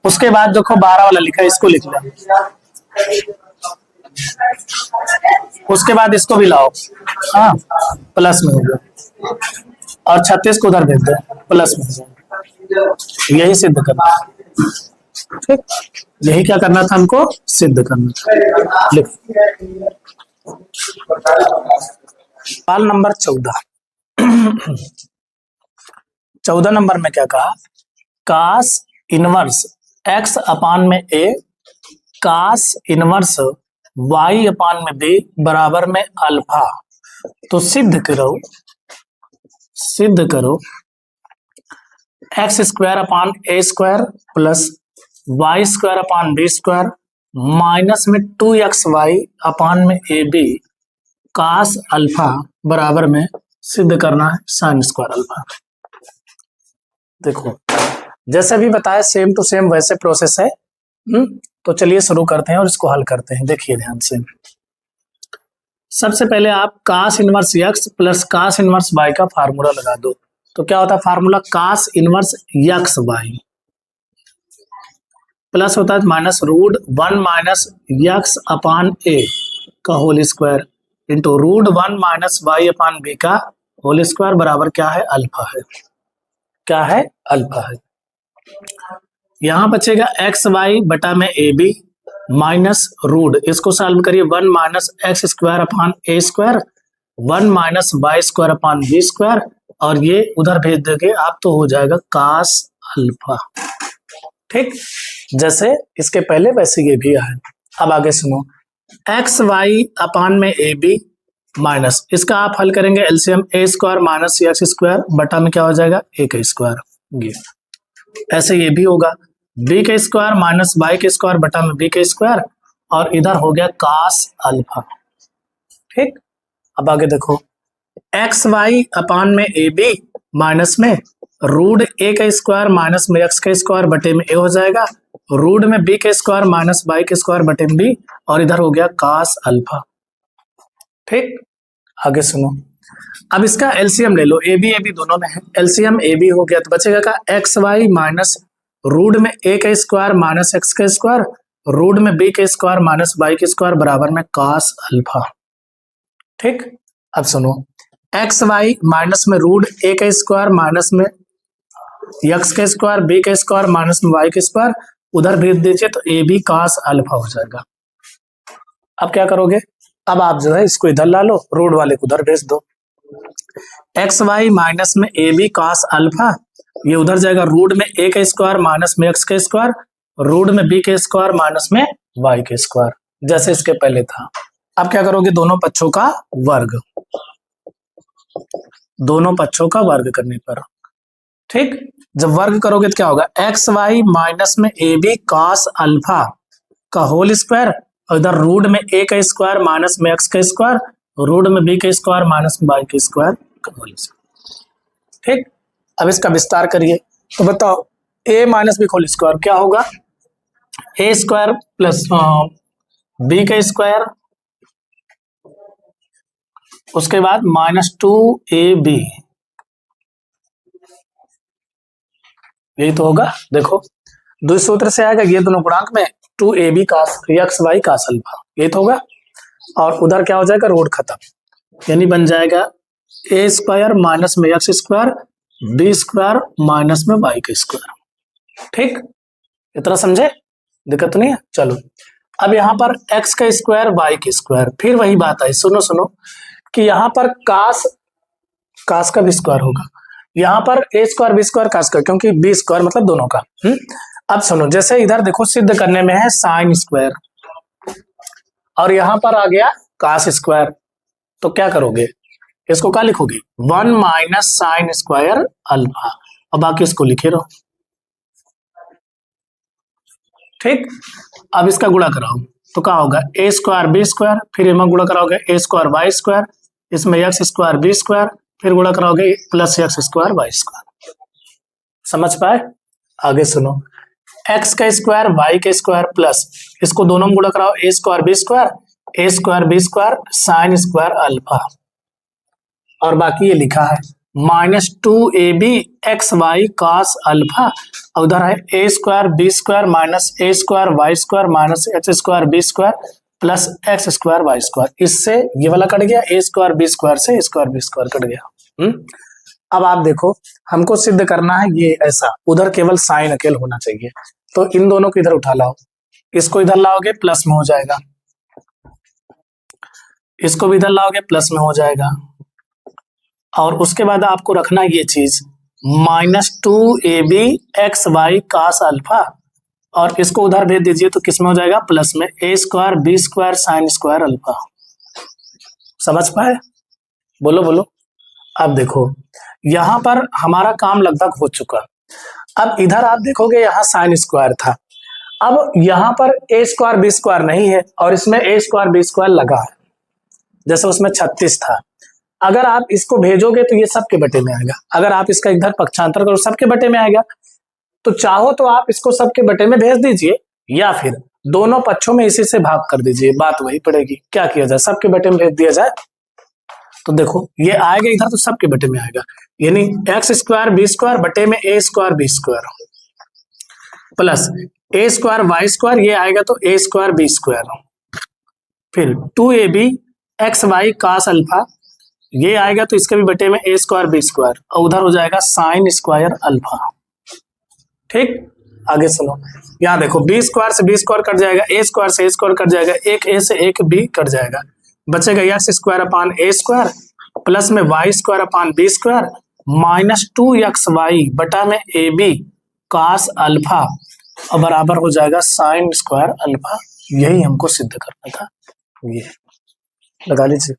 A: उसके बाद देखो 12 वाला लिखा है, इसको लिख लो, उसके बाद इसको भी लाओ, हाँ प्लस में हो गया, और 36 को उधर भेज दो, प्लस में हो जाएगा। यही सिद्ध करना है। ठीक, यही क्या करना था हमको, सिद्ध करना था। लिख सवाल नंबर 14। 14 नंबर में क्या कहा, कास इनवर्स एक्स अपान में ए कास इनवर्स वाई अपान में बी बराबर में अल्फा। तो सिद्ध करो x square upon A square plus y square upon B square minus में 2x वाई अपान में ए बी कास अल्फा बराबर में सिद्ध करना है साइन स्क्वायर अल्फा। देखो जैसे भी बताया सेम टू सेम वैसे प्रोसेस है। तो चलिए शुरू करते हैं और इसको हल करते हैं। देखिए ध्यान से, सबसे पहले आप cos inverse x plus cos inverse y का फार्मूला लगा दो। तो क्या होता है formula, cos inverse x y plus होता है minus root 1 minus x upon A का whole square into root 1 minus y upon B का होल स्क्वायर बराबर क्या है, अल्फा है। क्या है, अल्फा है। यहां बचेगा एक्स वाई बटा में ए बी माइनस रूट, इसको सॉल्व करिए 1 minus x square upon A square 1 minus Y square upon B square, और ये उधर भेज देंगे आप तो हो जाएगा कास अल्फा। ठीक, जैसे इसके पहले वैसे ये भी है। अब आगे सुनो, एक्स वाई अपान में ए बी माइनस, इसका आप हल करेंगे एलसीएम, ए स्क्वायर माइनस एक्स स्क्वायर बटा में क्या हो जाएगा, ए का स्क्वायर। ये ऐसे ये भी होगा बी का स्क्वायर माइनस वाई के स्क्वायर बटा में बी का स्क्वायर, और इधर हो गया कास अल्फा। ठीक, अब आगे देखो, एक्स वाई अपान में ए बी माइनस में रूट ए का स्क्वायर माइनस में एक्स का स्क्वायर बटे में ए हो जाएगा, रूट में बी का स्क्वायर माइनस वाई के स्क्वायर बटे में बी, और इधर हो गया कास अल्फा। ठीक, आगे सुनो, अब इसका एलसीएम ले लो, ए बी दोनों में है, एलसीएम ए बी हो गया तो बचेगा का एक्स वाई माइनस रूट में ए का स्क्वायर माइनस एक्स का स्क्वायर रूट में बी का स्क्वायर माइनस वाई के स्क्वायर बराबर में कास अल्फा। ठीक, अब सुनो, एक्स वाई माइनस में रूट ए का स्क्वायर माइनस में एक्स का स्क्वायर बी का स्क्वायर माइनस में वाई का स्क्वायर, उधर भेज दीजिए तो ए बी कॉस अल्फा हो जाएगा। अब क्या करोगे, अब आप जो है इसको इधर ला लो, रूट वाले को उधर भेज दो। एक्स वाई माइनस में ए बी कॉस अल्फा, ये उधर जाएगा रूट में ए का स्क्वायर माइनस में एक्स का स्क्वायर, रूट में बी का स्क्वायर माइनस में वाई का स्क्वायर, जैसे इसके पहले था। अब क्या करोगे, दोनों पक्षों का वर्ग, दोनों पक्षों का वर्ग करने पर, ठीक, जब वर्ग करोगे तो क्या होगा, एक्स वाई माइनस में ए बी कॉस अल्फा का होल स्क्वायर, और इधर रूट में ए का स्क्वायर माइनस में एक्स का स्क्वायर, रूट में बी का स्क्वायर माइनस में वाई का स्क्वायर का होल स्क्वायर। ठीक, अब इसका विस्तार करिए तो बताओ ए माइनस बी का होल स्क्वायर क्या होगा, ए स्क्वायर प्लस बी का स्क्वायर, उसके बाद -2ab, यही तो होगा। देखो दूसरे सूत्र से आएगा, ये दोनों गुणांक में 2ab cos X Y cos alpha, यही तो होगा। और उधर क्या हो जाएगा, रोड खत्म, यानी बन जाएगा ए स्क्वायर माइनस में X square B square minus में वाई का स्क्वायर। ठीक, इतना समझे, दिक्कत तो नहीं है। चलो अब यहाँ पर x का स्क्वायर वाई का स्क्वायर, फिर वही बात आई, सुनो सुनो कि यहाँ पर कास का भी स्क्वायर होगा, यहाँ पर ए स्क्वायर बी स्क्वायर कास का, क्योंकि बी स्क्वायर मतलब दोनों का। अब सुनो, जैसे इधर देखो सिद्ध करने में है साइन स्क्वायर, और यहाँ पर आ गया कास स्क्वायर, तो क्या करोगे, इसको क्या लिखोगे, 1 माइनस साइन स्क्वायर अल्फा, और बाकी इसको लिखे रहो। ठीक, अब इसका गुणा कराओ तो क्या होगा, ए स्क्वायर बी स्क्वायर, फिर इनमें गुणा कराओगे ए स्क्वायर वाई स्क्वायर, इसमें एक्स स्क्वायर बी स्क्वायर, फिर गुणा कराओगे plus x square Y square. समझ पाए, आगे सुनो, एक्स का स्क्वायर वाई का स्क्वायर प्लस, इसको दोनों में गुणा कराओ A square B square, A square B square sine square alpha, और बाकी ये लिखा है -2ab x Y cos alpha, उधर है A square B square minus A square Y square minus x square B square plus x square Y square. इससे ये वाला कट गया, ए स्क्वायर बी स्क्वायर से ए स्क्वायर बी स्क्वायर कट गया। अब आप देखो, हमको सिद्ध करना है ये ऐसा, उधर केवल साइन अकेले होना चाहिए, तो इन दोनों को इधर उठा लाओ, इसको इधर लाओगे प्लस में हो जाएगा, इसको भी इधर लाओगे प्लस में हो जाएगा, और उसके बाद आपको रखना ये चीज -2ab x Y cos alpha, और इसको उधर भेज दीजिए तो किस में हो जाएगा, प्लस में A square B square sine square alpha. समझ पाए, बोलो बोलो। अब देखो यहां पर हमारा काम लगभग हो चुका, अब इधर आप देखोगे यहाँ साइन स्क्वायर था, अब यहाँ पर ए स्क्वायर बी स्क्वायर नहीं है, और इसमें ए स्क्वायर बी स्क्वायर लगा है, जैसे उसमें 36 था। अगर आप इसको भेजोगे तो ये सबके बटे में आएगा, अगर आप इसका इधर पक्षांतर करो सबके बटे में आएगा, तो चाहो तो आप इसको सबके बटे में भेज दीजिए, या फिर दोनों पक्षों में इसी से भाग कर दीजिए, बात वही पड़ेगी। क्या किया जाए, सबके बटे में भेज दिया जाए, तो देखो ये आएगा इधर तो सबके बटे में आएगा, यानी एक्स स्क्वायर बी स्क्वायर बटे में A square B square plus A square Y square, ये आएगा तो ए स्क्वायर बी स्क्वायर, फिर 2ab x Y cos alpha, ये आएगा तो इसके भी बटे में ए स्क्वायर बी स्क्वायर, और उधर हो जाएगा साइन स्क्वायर अल्फा। ठीक, आगे सुनो, यहाँ देखो बी स्क्वायर से बी स्क्वायर कट जाएगा, ए स्क्वायर से ए स्क्वायर कट जाएगा, एक ए से एक बी कट जाएगा, बचेगा X square upon A square plus में Y square upon B square -2x Y बटा में ए बी कॉस अल्फा, और बराबर हो जाएगा साइन स्क्वायर अल्फा। यही हमको सिद्ध करना था, ये लगा लीजिए।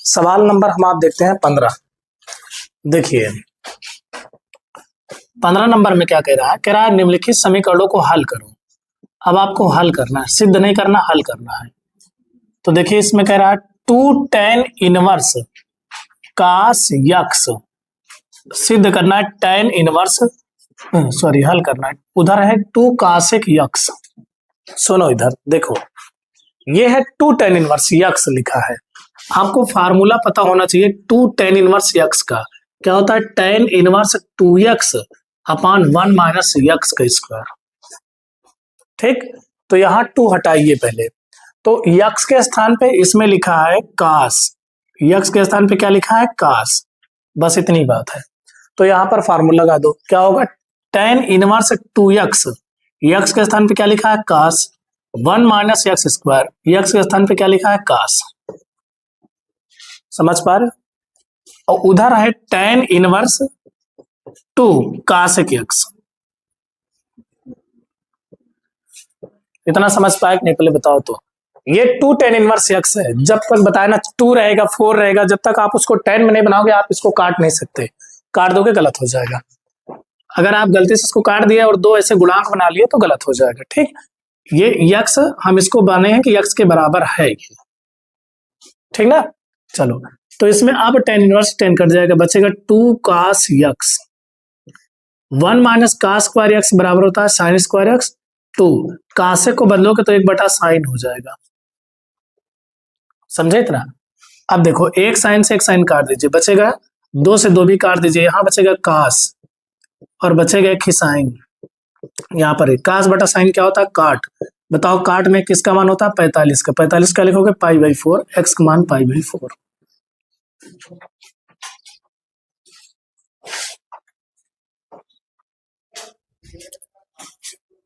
A: सवाल नंबर हम आप देखते हैं 15। देखिए 15 नंबर में क्या कह रहा है, कह रहा है निम्नलिखित समीकरणों को हल करो। अब आपको हल करना है, सिद्ध नहीं करना, हल करना है। तो देखिए इसमें कह रहा है 2 tan इनवर्स cos x, सिद्ध करना है tan इनवर्स, सॉरी हल करना है, उधर है 2 cosec x। सुनो इधर देखो, ये है 2 tan इनवर्स x लिखा है, आपको फार्मूला पता होना चाहिए 2 tan इनवर्स x का। क्या होता है, tan inverse 2x upon 1 minus x का स्क्वायर। ठीक, तो यहाँ 2 हटाइए पहले, तो यक्स के स्थान पे इसमें लिखा है कास, यक्स के स्थान पे क्या लिखा है कास, बस इतनी बात है। तो यहाँ पर फार्मूला लगा दो, क्या होगा tan इनवर्स 2x, यक्स के स्थान पे क्या लिखा है कास, 1 माइनस यक्स स्क्वायर, यक्स के स्थान पे क्या लिखा है कास, समझ पा रहे, और उधर है tan इनवर्स 2 कासेक यक्स। इतना समझ पाए कि नहीं पहले बताओ तो। ये 2 tan इनवर्स यक्स है, जब तक बताया ना 2 रहेगा 4 रहेगा, जब तक आप उसको 10 में नहीं बनाओगे आप इसको काट नहीं सकते, काट दोगे गलत हो जाएगा। अगर आप गलती से इसको काट दिया और 2 ऐसे गुणांक बना लिए तो गलत हो जाएगा। ठीक, ये यक्स हम इसको बने हैं कि यक्स के बराबर है, ठीक ना। चलो, तो इसमें अब tan इनवर्स 10 कट जाएगा, बचेगा 2 cos x, 1 minus cos square x बराबर होता है sin स्क्वायर यक्स 2, कासे को बदलोगे तो 1/sin हो जाएगा, समझे इतना। अब देखो एक साइन से एक साइन काट दीजिए, बचेगा 2 से 2 भी काट दीजिए, यहां बचेगा कास और बचेगा एक ही साइन, यहाँ पर कास बटा साइन क्या होता है काट। बताओ काट में किसका मान होता है 45 का, 45 का लिखोगे π/4, x का मान π/4।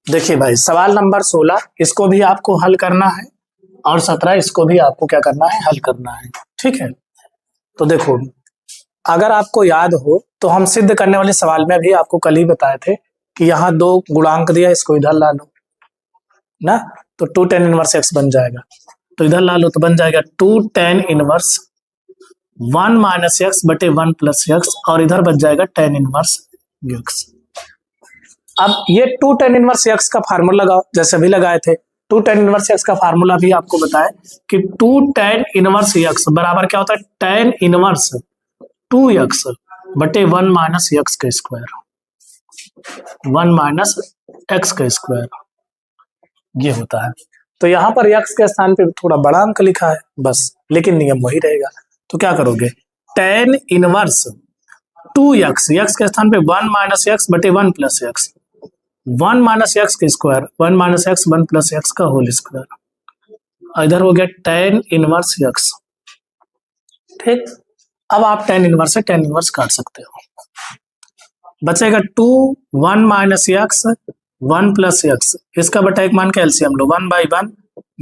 A: देखिए भाई सवाल नंबर 16 इसको भी आपको हल करना है और 17 इसको भी आपको क्या करना है हल करना है, ठीक है। तो देखो अगर आपको याद हो तो हम सिद्ध करने वाले सवाल में भी आपको कल ही बताए थे कि यहाँ 2 गुणांक दिया, इसको इधर ला लो ना, तो 2 tan इनवर्स x बन जाएगा, तो इधर ला लो तो बन जाएगा 2 tan इनवर्स 1 माइनस एक्स बटे 1 प्लस एक्स, और इधर बच जाएगा tan इनवर्स x। अब ये 2 tan इनवर्स x का फार्मूला लगाओ, जैसे अभी लगाए थे 2 tan इनवर्स x का फार्मूला भी आपको बताए कि 2 tan इनवर्स x बराबर क्या होता है tan इनवर्स 2x बटे 1 माइनस x का स्क्वायर, 1 माइनस x का स्क्वायर ये होता है। तो यहाँ पर x के स्थान पे थोड़ा बड़ा अंक लिखा है बस, लेकिन नियम वही रहेगा। तो क्या करोगे tan इनवर्स 2x, x के स्थान पे 1 माइनस x बटे 1 प्लस x, 1 माइनस एक्स का square 1 minus x 1 plus x का होल स्क्वायर, इधर हो गया tan इनवर्स x। ठीक, अब आप tan इनवर्स से tan इनवर्स काट सकते हो, बचेगा 2 1 माइनस एक्स 1 प्लस एक्स, इसका बटा एक मान का एलसीएम लो 1/1,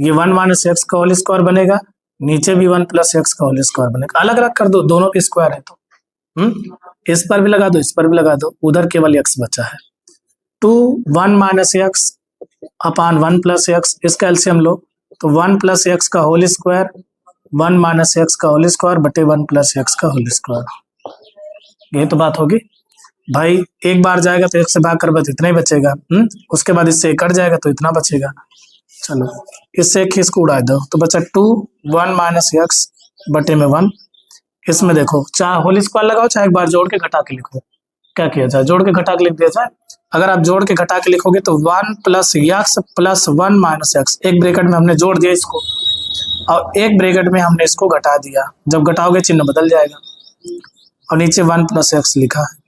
A: ये 1 माइनस एक्स का होल स्क्वायर बनेगा, नीचे भी 1 प्लस एक्स का होल स्क्वायर बनेगा, अलग अलग कर दो दोनों पे स्क्वायर है तो इस पर भी लगा दो इस पर भी लगा दो, उधर केवल x बचा है। 2 1 minus x upon 1 plus x, इसका एलसीएम लो तो 1 प्लस एक्स का होल स्क्वायर 1 माइनस एक्स का होल स्क्वायर बटे 1 प्लस एक्स का होल स्क्वायर, यही तो बात होगी भाई। एक बार जाएगा तो 1 से भाग कर बस इतना ही बचेगा, उसके बाद इससे कट जाएगा तो इतना बचेगा। चलो इससे एक इसको उड़ा दो तो बचा 2 1 माइनस एक्स बटे में 1, इसमें देखो चाहे होल स्क्वायर लगाओ चाहे एक बार जोड़ के घटा के लिखो, क्या किया जाए जोड़ के घटा के लिख दिया जाए। अगर आप जोड़ के घटा के लिखोगे तो 1 plus x plus 1 minus x, एक ब्रैकेट में हमने जोड़ दिया इसको और एक ब्रैकेट में हमने इसको घटा दिया, जब घटाओगे चिन्ह बदल जाएगा, और नीचे 1 प्लस एक्स लिखा है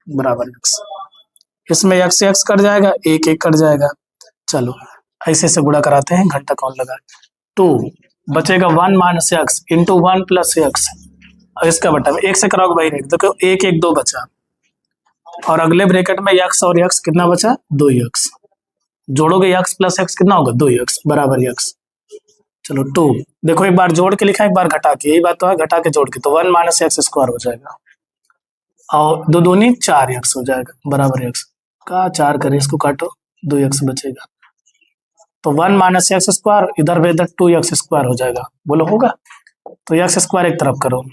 A: बराबर एक्स, इसमें एक्स से एक्स कट जाएगा एक एक कट जाएगा। चलो ऐसे से गुणा कराते हैं, घंटा कौन लगा, तो बचेगा 1 minus x into 1 plus x, और इसका बटा में एक से कराओगे भाई नहीं, देखो 1 1 2 बचा, और अगले ब्रैकेट में x और x कितना बचा 2x, जोड़ोगे x प्लस x कितना होगा 2x बराबर x। चलो 2 देखो एक बार जोड़ के लिखा एक बार घटा के, यही बात तो है, घटा के जोड़ के तो 1 माइनस एक्स स्क्वायर हो जाएगा, और 2 दूनी 4x हो जाएगा बराबर x का, 4 करें इसको काटो 2x बचेगा, तो 1 माइनस एक्स स्क्वायर इधर भी इधर 2x स्क्वायर हो जाएगा, बोलो होगा। तो x स्क्वायर एक तरफ करो,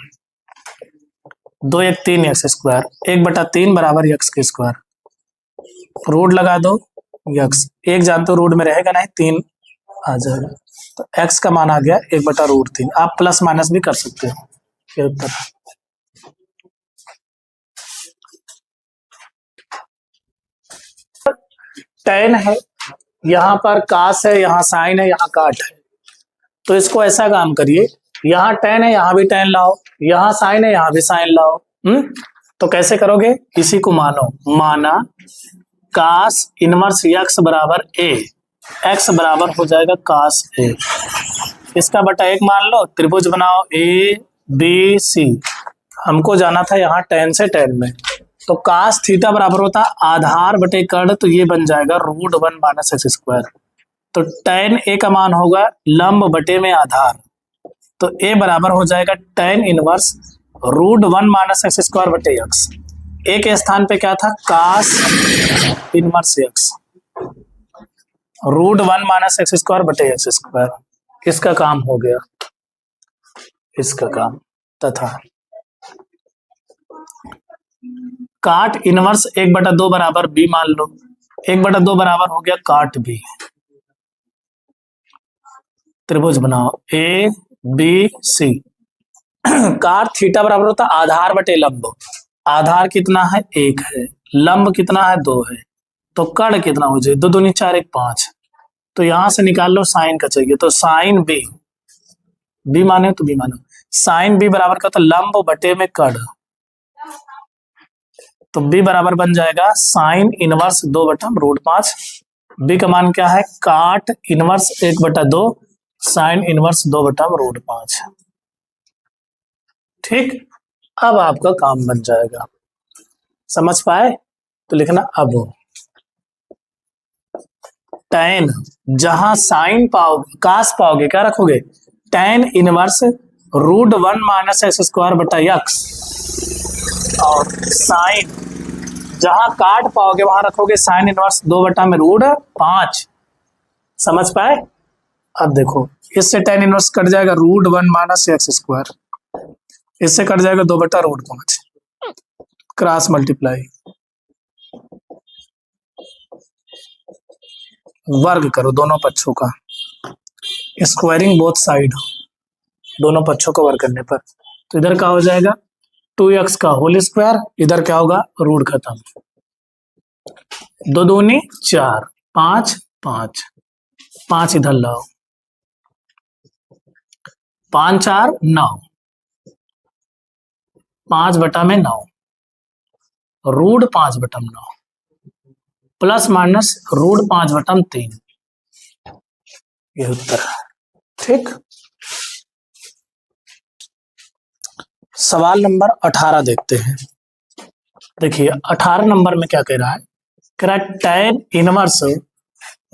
A: 2 1 3 एक्स स्क्वायर 1/3 बराबर x के स्क्वायर, रूट लगा दो x, एक जानते हो रूट में रहेगा नहीं 3 आ जाएगा, तो x का मान आ गया 1/√3, आप प्लस माइनस भी कर सकते हो, ये उत्तर। tan है यहाँ पर कास है, यहाँ साइन है, यहाँ काट है, तो इसको ऐसा काम करिए यहाँ tan है यहाँ भी tan लाओ, यहाँ साइन है यहाँ भी साइन लाओ, तो कैसे करोगे, इसी को माना कास इनवर्स एक्स बराबर ए, एक्स बराबर हो जाएगा कास ए, इसका बटा एक मान लो, त्रिभुज बनाओ ए बी सी, हमको जाना था यहाँ tan से tan में, तो कास थीटा बराबर होता आधार बटे कर्ण, तो ये बन जाएगा √1 माइनस एक्स स्क्वायर, तो tan ए का मान होगा लंब बटे में आधार, तो ए बराबर हो जाएगा tan inverse √1 minus x square बटे एक्स, ए के स्थान पे क्या था cos inverse x, √1 minus x square बटे एक्स स्क्वायर, इसका काम हो गया, इसका काम, तथा काट इनवर्स 1/2 बराबर बी मान लो, 1/2 बराबर हो गया काट बी, त्रिभुज बनाओ ए बी सी, काट थीटा बराबर होता आधार बटे लंब, आधार कितना है 1 है, लंब कितना है 2 है, तो कर्ण कितना हो जाए 2 दूनी 4 1 5, तो यहां से निकाल लो साइन का चाहिए, तो साइन बी, बी माने तो बी मानो, साइन बी बराबर का तो लंब बटे में कर्ण, तो बी बराबर बन जाएगा साइन इनवर्स 2/√5, बी का मान क्या है काट इनवर्स 1/2 साइन इनवर्स 2/√5। ठीक, अब आपका काम बन जाएगा, समझ पाए, तो लिखना अब tan, जहां साइन पाओगे कास पाओगे क्या रखोगे tan inverse √1 minus x square बटा एक्स, और साइन जहां काट पाओगे वहां रखोगे साइन इनवर्स 2/√5, समझ पाए। अब देखो इससे tan इनवर्स कट जाएगा √1 माइनस एक्स स्क्वायर, इससे कट जाएगा 2/√5, क्रॉस मल्टीप्लाई, वर्ग करो दोनों पक्षों का, स्क्वायरिंग बोथ साइड, दोनों पक्षों का वर्ग करने पर, तो इधर क्या हो जाएगा 2x का होल स्क्वायर, इधर क्या होगा रूट खत्म, 2 दूनी 4 5 5 5 इधर लाओ, 5 4 9, 5/9, √5/9 प्लस माइनस √5/3, ये उत्तर। ठीक, सवाल नंबर 18 देखते हैं। देखिए 18 नंबर में क्या कह रहा है, कह रहा है tan इनवर्स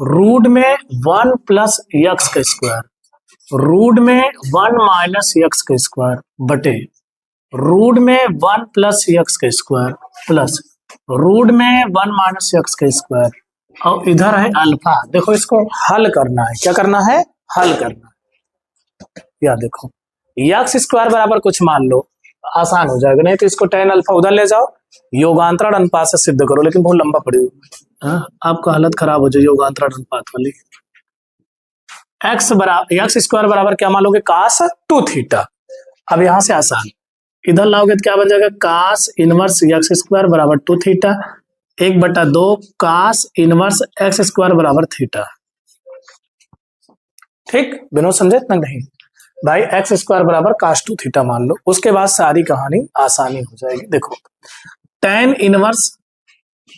A: रूट में 1 प्लस एक्स का स्क्वायर, रूट में 1 माइनस एक्स का स्क्वायर बटे रूट में 1 प्लस एक्स का स्क्वायर प्लस रूट में 1 माइनस एक्स का स्क्वायर, और इधर है अल्फा। देखो इसको हल करना है, क्या करना है हल करना है, या देखो एक्स स्क्वायर बराबर कुछ मान लो, आसान हो जाएगा, नहीं तो इसको tan अल्फा उधर ले जाओ, योगांतरण अनुपात से सिद्ध करो, लेकिन बहुत लंबा पड़ी हुई, आपका हालत खराब हो जाए योगांतरण अनुपात वाली। एक्स स्क्वायर बराबर क्या मान लोगे कास 2 थीटा, अब यहां से आसान, इधर लाओगे तो क्या बन जाएगा कास इनवर्स एक्स स्क्वायर बराबर 2 थीटा, 1/2 कास इनवर्स एक्स स्क्वायर बराबर थीटा। ठीक, बिना समझे इतना नहीं भाई, एक्स स्क्वायर बराबर कास 2 थीटा मान लो, उसके बाद सारी कहानी आसानी हो जाएगी। देखो tan इनवर्स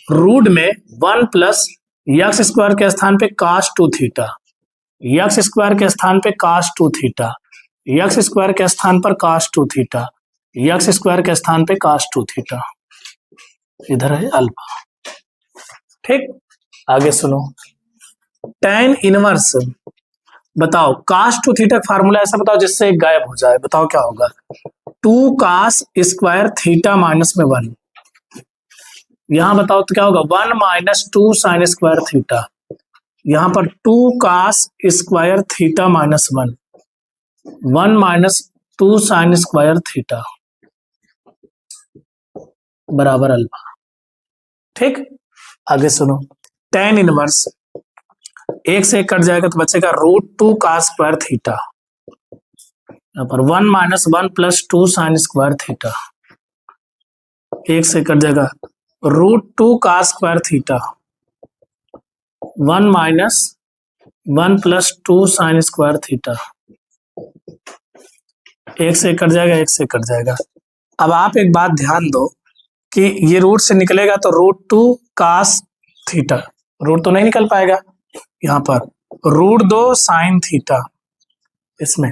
A: रूट में 1 प्लस एक्स स्क्वायर के स्थान पे कास 2 थीटा, एक्स स्क्वायर के स्थान पे कास 2 थीटा, एक्स स्क्वायर के स्थान पर कास 2 थीटा, एक्स स्क्वायर के स्थान पे कास 2 थीटा, इधर है अल्फा। ठीक, आगे सुनो, tan इनवर्स बताओ कास 2 थीटा का फार्मूला ऐसा बताओ जिससे एक गायब हो जाए, बताओ क्या होगा 2 कास स्क्वायर थीटा माइनस में 1, यहां बताओ तो क्या होगा 1 माइनस 2 साइन स्क्वायर थीटा, यहां पर 2 cos square theta minus 1, 1 minus 2 sine square theta बराबर अल्फा। ठीक, आगे सुनो, tan इनवर्स 1 से 1 कट जाएगा तो बचेगा √2 कास स्क्वायर थीटा, यहाँ पर 1 minus 1 plus 2 sine square theta, 1 से कट जाएगा √2 cos square theta, 1 minus 1 plus 2 sine square theta, 1 से कट जाएगा 1 से कट जाएगा। अब आप एक बात ध्यान दो, कि ये रूट से निकलेगा तो √2 cos थीटा, रूट तो नहीं निकल पाएगा, यहाँ पर √2 sin थीटा, इसमें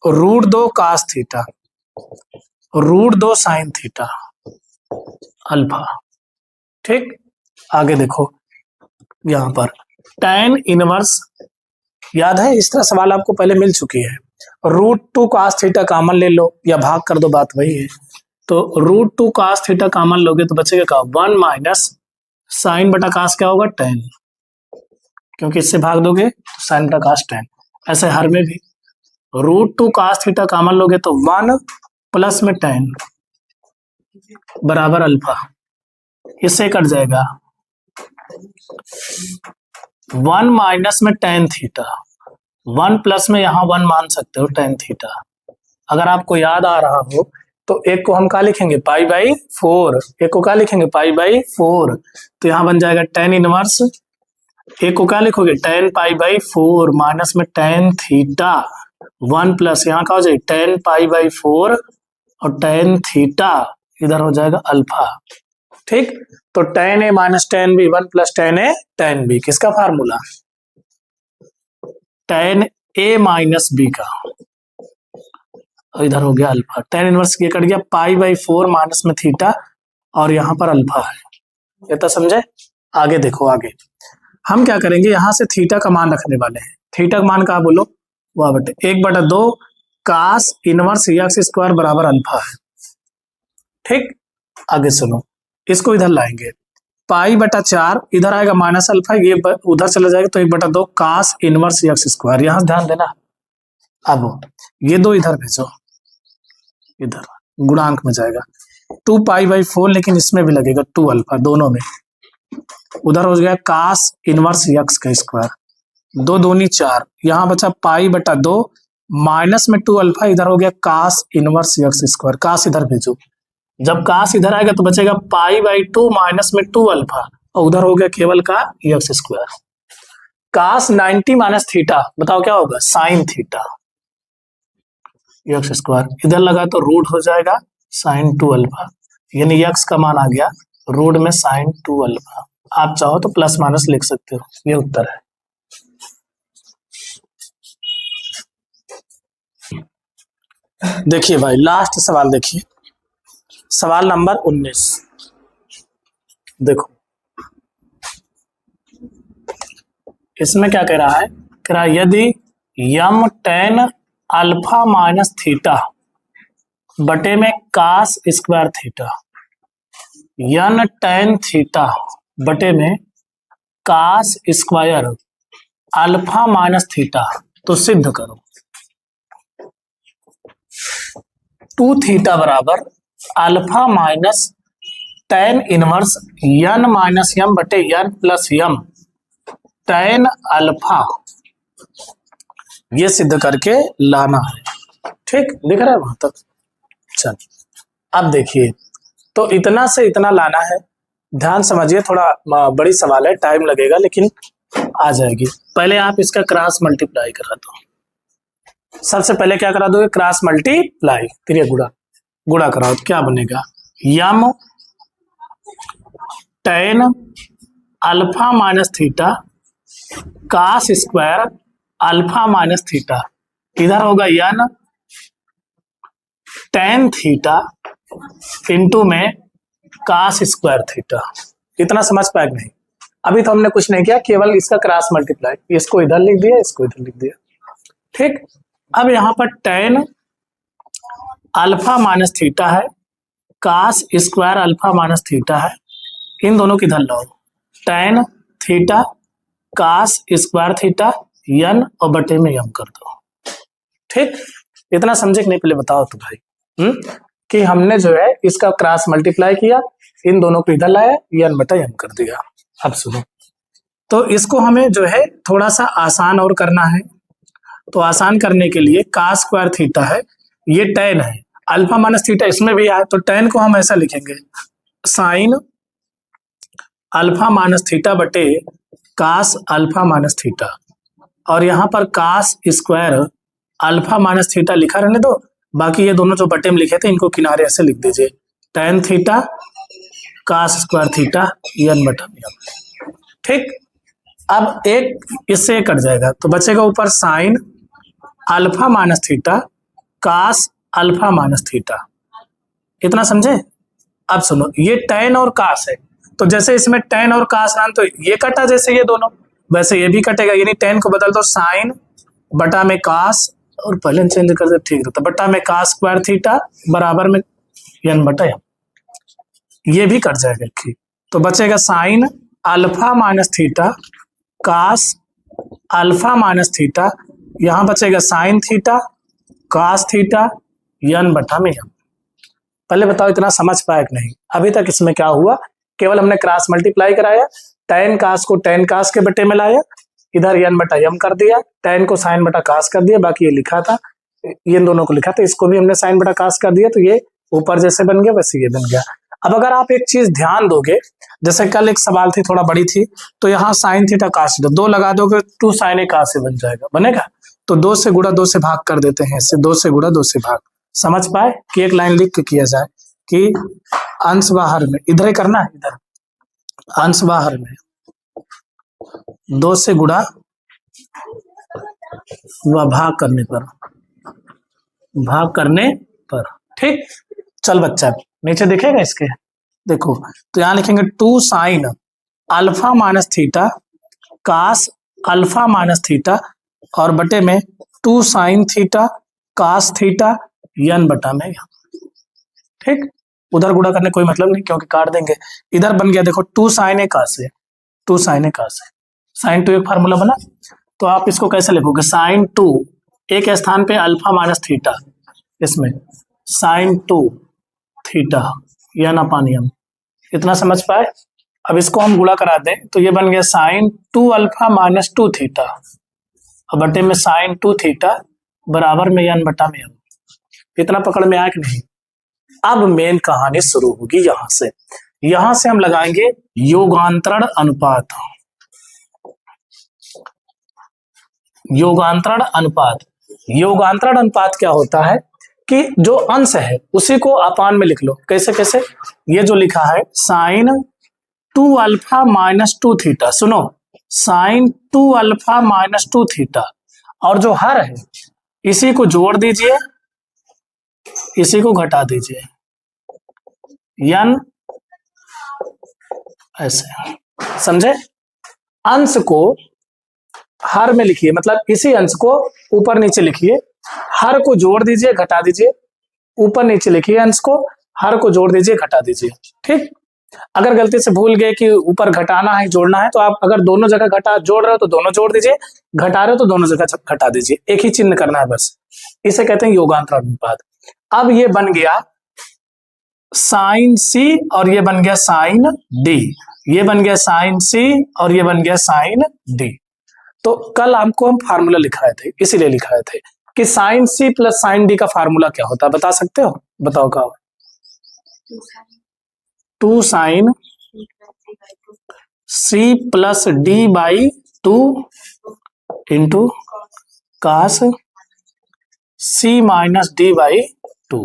A: √2 cos theta, √2 sin theta alpha. ठीक, आगे देखो यहाँ पर tan इनवर्स, याद है इस तरह सवाल आपको पहले मिल चुकी है, √2 cos थीटा कॉमन ले लो या भाग कर दो, बात वही है। तो √2 cos थीटा कॉमन लोगे तो बचेगा क्या, 1 माइनस साइन बटा cos क्या होगा, tan, क्योंकि इससे भाग दोगे तो साइन बटा cos tan। ऐसे हर में भी √2 cos थीटा कॉमन लोगे तो 1 प्लस में tan बराबर अल्फा, इससे कट जाएगा 1 माइनस में tan थीटा, 1 प्लस में यहाँ 1 मान सकते हो tan थीटा। अगर आपको याद आ रहा हो तो एक को हम क्या लिखेंगे, π/4, एक को क्या लिखेंगे, π/4, तो यहाँ बन जाएगा tan इनवर्स, एक को क्या लिखोगे, tan π/4 माइनस में tan थीटा, 1 प्लस यहाँ क्या हो जाएगा tan π/4 और tan थीटा इधर हो जाएगा अल्फा। ठीक, तो tan a minus tan b, 1 plus tan a tan b, किसका formula, tan a minus b का, इधर हो गया अल्फा, tan इनवर्स ये कट गया, π/4 माइनस में थीटा और यहाँ पर अल्फा है, ये तो समझे। आगे देखो, आगे हम क्या करेंगे, यहाँ से थीटा का मान रखने वाले हैं, थीटा का मान कहा बोलो, 1/2 cos इनवर्स x² बराबर अल्फा है। ठीक, आगे सुनो, इसको इधर लाएंगे, π/4 इधर आएगा माइनस अल्फा, ये उधर चला जाएगा तो 1/2 cos इनवर्स x², यहां ध्यान देना। अब ये दो इधर भेजो, इधर गुणांक में जाएगा 2π/4, लेकिन इसमें भी लगेगा 2 अल्फा, दोनों में, उधर हो गया cos इनवर्स x², 2 दूनी 4, यहाँ बचा π/2 माइनस में 2 अल्फा, इधर हो गया cos इनवर्स x², cos इधर भेजो, जब cos इधर आएगा तो बचेगा π/2 माइनस में 2 अल्फा और उधर हो गया केवल का x², cos 90 माइनस थीटा, बताओ क्या होगा, sin थीटा x², इधर लगा तो रूट हो जाएगा sin 2 अल्फा, यानी x का मान आ गया रूट में sin 2 अल्फा। आप चाहो तो प्लस माइनस लिख सकते हो, ये उत्तर है। देखिए भाई लास्ट सवाल देखिए, सवाल नंबर 19, देखो इसमें क्या कह रहा है, कह रहा है यदि यम tan अल्फा माइनस थीटा बटे में cos² थीटा, यन tan थीटा बटे में cos² अल्फा माइनस थीटा, तो सिद्ध करो 2 थीटा बराबर alpha minus tan inverse n minus m बटे n plus m tan alpha, ये सिद्ध करके लाना है। ठीक, दिख रहा है वहां तक, चल अब देखिए, तो इतना से इतना लाना है, ध्यान समझिए, थोड़ा बड़ी सवाल है, टाइम लगेगा लेकिन आ जाएगी। पहले आप इसका क्रॉस मल्टीप्लाई करा दो, सबसे पहले क्या करा दोगे, क्रॉस मल्टीप्लाई, फिर ये गुणा कराओ तो क्या बनेगा, यम tan alpha minus theta cos² alpha minus theta, इधर होगा यन tan थीटा इंटू में cos² थीटा। इतना समझ पाए नहीं, अभी तो हमने कुछ नहीं किया, केवल इसका क्रॉस मल्टीप्लाई, इसको इधर लिख दिया, इसको इधर लिख दिया। ठीक, अब यहाँ पर tan अल्फा माइनस थीटा है, cos² अल्फा माइनस थीटा है, इन दोनों की इधर लाओ, tan थीटा cos² थीटा यन और बटे में यम कर दो। ठीक, इतना समझे कि नहीं पहले बताओ तो भाई, कि हमने जो है इसका क्रॉस मल्टीप्लाई किया, इन दोनों को इधर लाया, यन बटा यम कर दिया। अब सुनो, तो इसको हमें जो है थोड़ा सा आसान और करना है, तो आसान करने के लिए cos² थीटा है, ये tan है, अल्फा माइनस थीटा इसमें भी आए, तो tan को हम ऐसा लिखेंगे sin अल्फा माइनस थीटा बटे cos अल्फा माइनस थीटा, और यहाँ पर cos² अल्फा माइनस थीटा लिखा रहने दो, बाकी ये दोनों जो बटे में लिखे थे इनको किनारे ऐसे लिख दीजिए, tan theta cos square theta n बटा m। ठीक, अब एक इससे कट जाएगा तो बचेगा ऊपर sine alpha minus theta cos alpha minus theta. इतना समझे? अब सुनो, ये tan और कास है, तो जैसे इसमें tan और कास ना, तो ये कटा जैसे ये दोनों, वैसे ये भी कटेगा, यानी tan को बदल दो साइन बटा में कास, और पहले चेंज कर दे ठीक रहता, बटा में कास स्क्वायर थीटा बराबर में n बटा m। ये भी कट जाएगा ठीक, तो बचेगा sine alpha minus theta cos alpha minus theta, यहां बचेगा sine theta cos theta n बटा में m। पहले बताओ इतना समझ पाया कि नहीं? अभी तक इसमें क्या हुआ, केवल हमने क्रॉस मल्टीप्लाई कराया, tan कास को tan कास के बटे में लाया, इधर n बटा m कर दिया, tan को साइन बटा कास कर दिया, बाकी ये लिखा था, ये दोनों को लिखा था, इसको भी हमने साइन बटा कास कर दिया, तो ये ऊपर जैसे बन गया वैसे ये बन गया। अब अगर आप एक चीज ध्यान दोगे, जैसे कल एक सवाल थी थोड़ा बड़ी थी, तो यहाँ साइन थीटा कास थीटा 2 लगा दोगे 2 साइन ए कास से बन जाएगा, बनेगा। तो 2 से गुणा 2 से भाग कर देते हैं, इससे 2 से गुणा 2 से भाग। समझ पाए कि एक लाइन लिख के किया जाए कि अंश बाहर में, इधर ही करना है, इधर अंश बाहर में 2 से गुणा व भाग करने पर। ठीक, चल बच्चा नीचे दिखेगा इसके, देखो तो यहां लिखेंगे 2 sine alpha minus theta cos alpha minus theta, और बटे में 2 sine theta cos theta n बटा में। ठीक, उधर गुणा करने कोई मतलब नहीं क्योंकि काट देंगे। इधर बन गया देखो 2 साइन ए कास है, 2 साइन ए कास है, साइन 2 एक फार्मूला बना, तो आप इसको कैसे लिखोगे, साइन 2 एक स्थान पे अल्फा माइनस थीटा, इसमें साइन 2 थीटा n अपान m। इतना समझ पाए? अब इसको हम गुणा करा दें तो ये बन गया साइन 2 अल्फा माइनस 2 थीटा, और बटे में साइन 2 थीटा बराबर में n बटा में m। इतना पकड़ में आया कि नहीं? अब मेन कहानी शुरू होगी यहां से हम लगाएंगे योगांतरण अनुपात। योगांतरण अनुपात क्या होता है कि जो अंश है उसी को अपान में लिख लो। कैसे कैसे? ये जो लिखा है साइन 2 अल्फा माइनस 2 थीटा, सुनो साइन 2 अल्फा माइनस 2 थीटा, और जो हर है इसी को जोड़ दीजिए, इसी को घटा दीजिए, n ऐसे, समझे? अंश को हर में लिखिए, मतलब इसी अंश को ऊपर नीचे लिखिए, हर को जोड़ दीजिए घटा दीजिए, ऊपर नीचे लिखिए अंश को, हर को जोड़ दीजिए घटा दीजिए। ठीक, अगर गलती से भूल गए कि ऊपर घटाना है जोड़ना है, तो आप अगर दोनों जगह घटा जोड़ रहे हो तो दोनों जोड़ दीजिए, घटा रहे हो तो दोनों जगह घटा दीजिए, एक ही चिन्ह करना है बस। इसे कहते हैं योगांतरण अनुपात। अब ये बन गया साइन सी और ये बन गया साइन डी, ये बन गया साइन सी और ये बन गया साइन डी। तो कल हमको हम फार्मूला लिखाए थे, इसीलिए लिखाए थे कि sine C plus sine D का फार्मूला क्या होता है, बता सकते हो? बताओ क्या? 2 sine C plus D by 2 into cos C minus D by 2,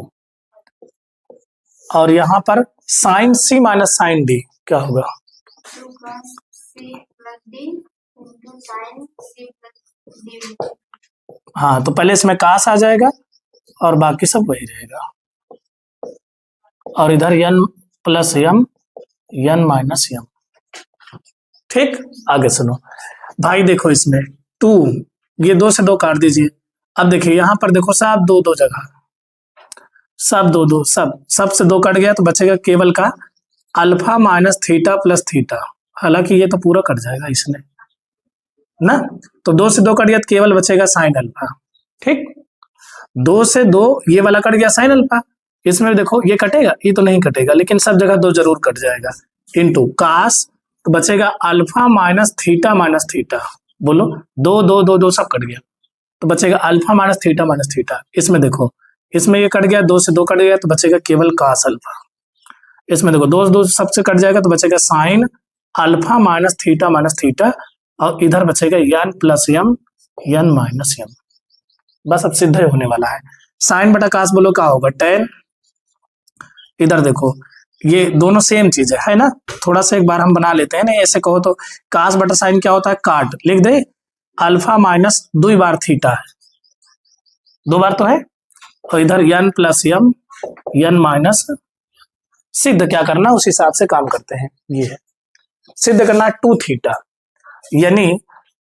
A: और यहां पर sine C minus sine D क्या होगा? हाँ, तो पहले इसमें कास आ जाएगा और बाकी सब वही रहेगा, और इधर n plus m n minus m। ठीक, आगे सुनो भाई, देखो इसमें 2, ये 2 से 2 काट दीजिए। अब देखिए यहां पर देखो सब 2 जगह, सब 2 सब से 2 कट गया, तो बचेगा केवल का alpha minus theta plus theta. हालांकि ये तो पूरा कट जाएगा इसमें ना, तो 2 से 2 कट गया तो केवल बचेगा साइन अल्फा। ठीक, 2 से 2 ये वाला कट गया साइन अल्फा, इसमें देखो ये कटेगा, ये तो नहीं कटेगा, लेकिन सब जगह 2 जरूर कट जाएगा, इंटू कास, तो बचेगा अल्फा माइनस थीटा। बोलो 2 सब कट गया, तो बचेगा अल्फा माइनस थीटा। इसमें देखो, इसमें ये कट गया, 2 से 2 कट गया, तो बचेगा केवल कास अल्फा। इसमें देखो 2 सबसे कट जाएगा, तो बचेगा साइन अल्फा माइनस थीटा, और इधर बचेगा n plus m n minus m। बस अब सिद्ध होने वाला है। साइन बटा कास बोलो क्या होगा? tan। इधर देखो ये दोनों सेम चीज है ना। थोड़ा सा एक बार हम बना लेते हैं ना, ऐसे कहो तो कास बटा साइन क्या होता है, काट लिख दे, अल्फा माइनस 2 बार थीटा है, 2 बार तो है, और इधर n plus m n minus, सिद्ध क्या करना उस हिसाब से काम करते हैं। ये है सिद्ध करना 2 थीटा, यानी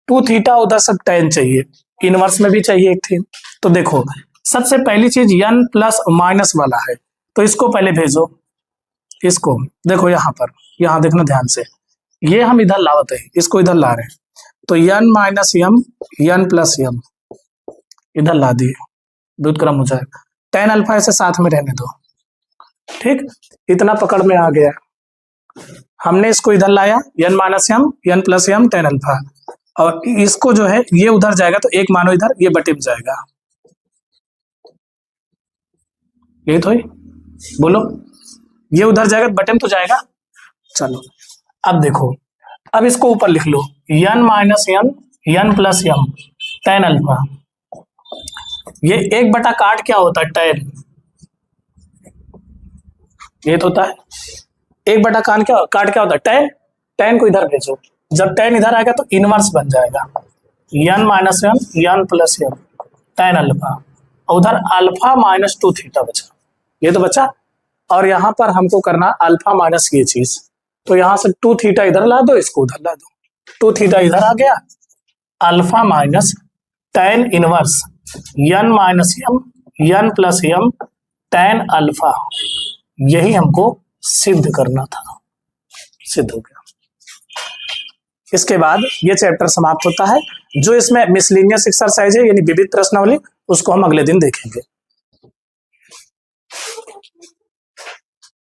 A: 2 थीटा उधर सब tan चाहिए, इनवर्स में भी चाहिए एक थी। तो देखो सबसे पहली चीज n प्लस माइनस वाला है, तो इसको पहले भेजो, इसको देखो यहाँ पर, यहाँ देखना ध्यान से, ये हम इधर लाते हैं, इसको इधर ला रहे हैं, तो n minus m n plus m इधर ला दिए, व्युत्क्रम हो जाएगा, tan अल्फा ऐसे साथ में रहने दो, ठीक, इतना पकड़ में आ गया। हमने इसको इधर लाया, n minus m n plus m tan alpha, और इसको जो है ये उधर जाएगा तो एक मानो इधर, ये बटे में जाएगा, ये तो है, बोलो ये उधर जाएगा बटे में तो जाएगा। चलो अब देखो, अब इसको ऊपर लिख लो, n minus m n plus m tan alpha, ये एक बटा काट क्या होता है, tan, ये तो होता है एक बटा काट क्या होता है, tan, tan को इधर भेजो, जब tan इधर आएगा तो इनवर्स बन जाएगा, n minus m n plus m tan alpha, उधर अल्फा माइनस 2 थीटा बचा, ये तो बचा, और यहाँ पर हमको करना अल्फा माइनस ये चीज, तो यहाँ से 2 थीटा इधर ला दो, इसको उधर ला दो, 2 थीटा इधर आ गया, alpha minus tan inverse n minus m n plus m tan alpha, यही हमको सिद्ध करना था, सिद्ध हो गया। इसके बाद ये चैप्टर समाप्त होता है। जो इसमें मिसलिनियस एक्सरसाइज है यानी विविध प्रश्नावली, उसको हम अगले दिन देखेंगे।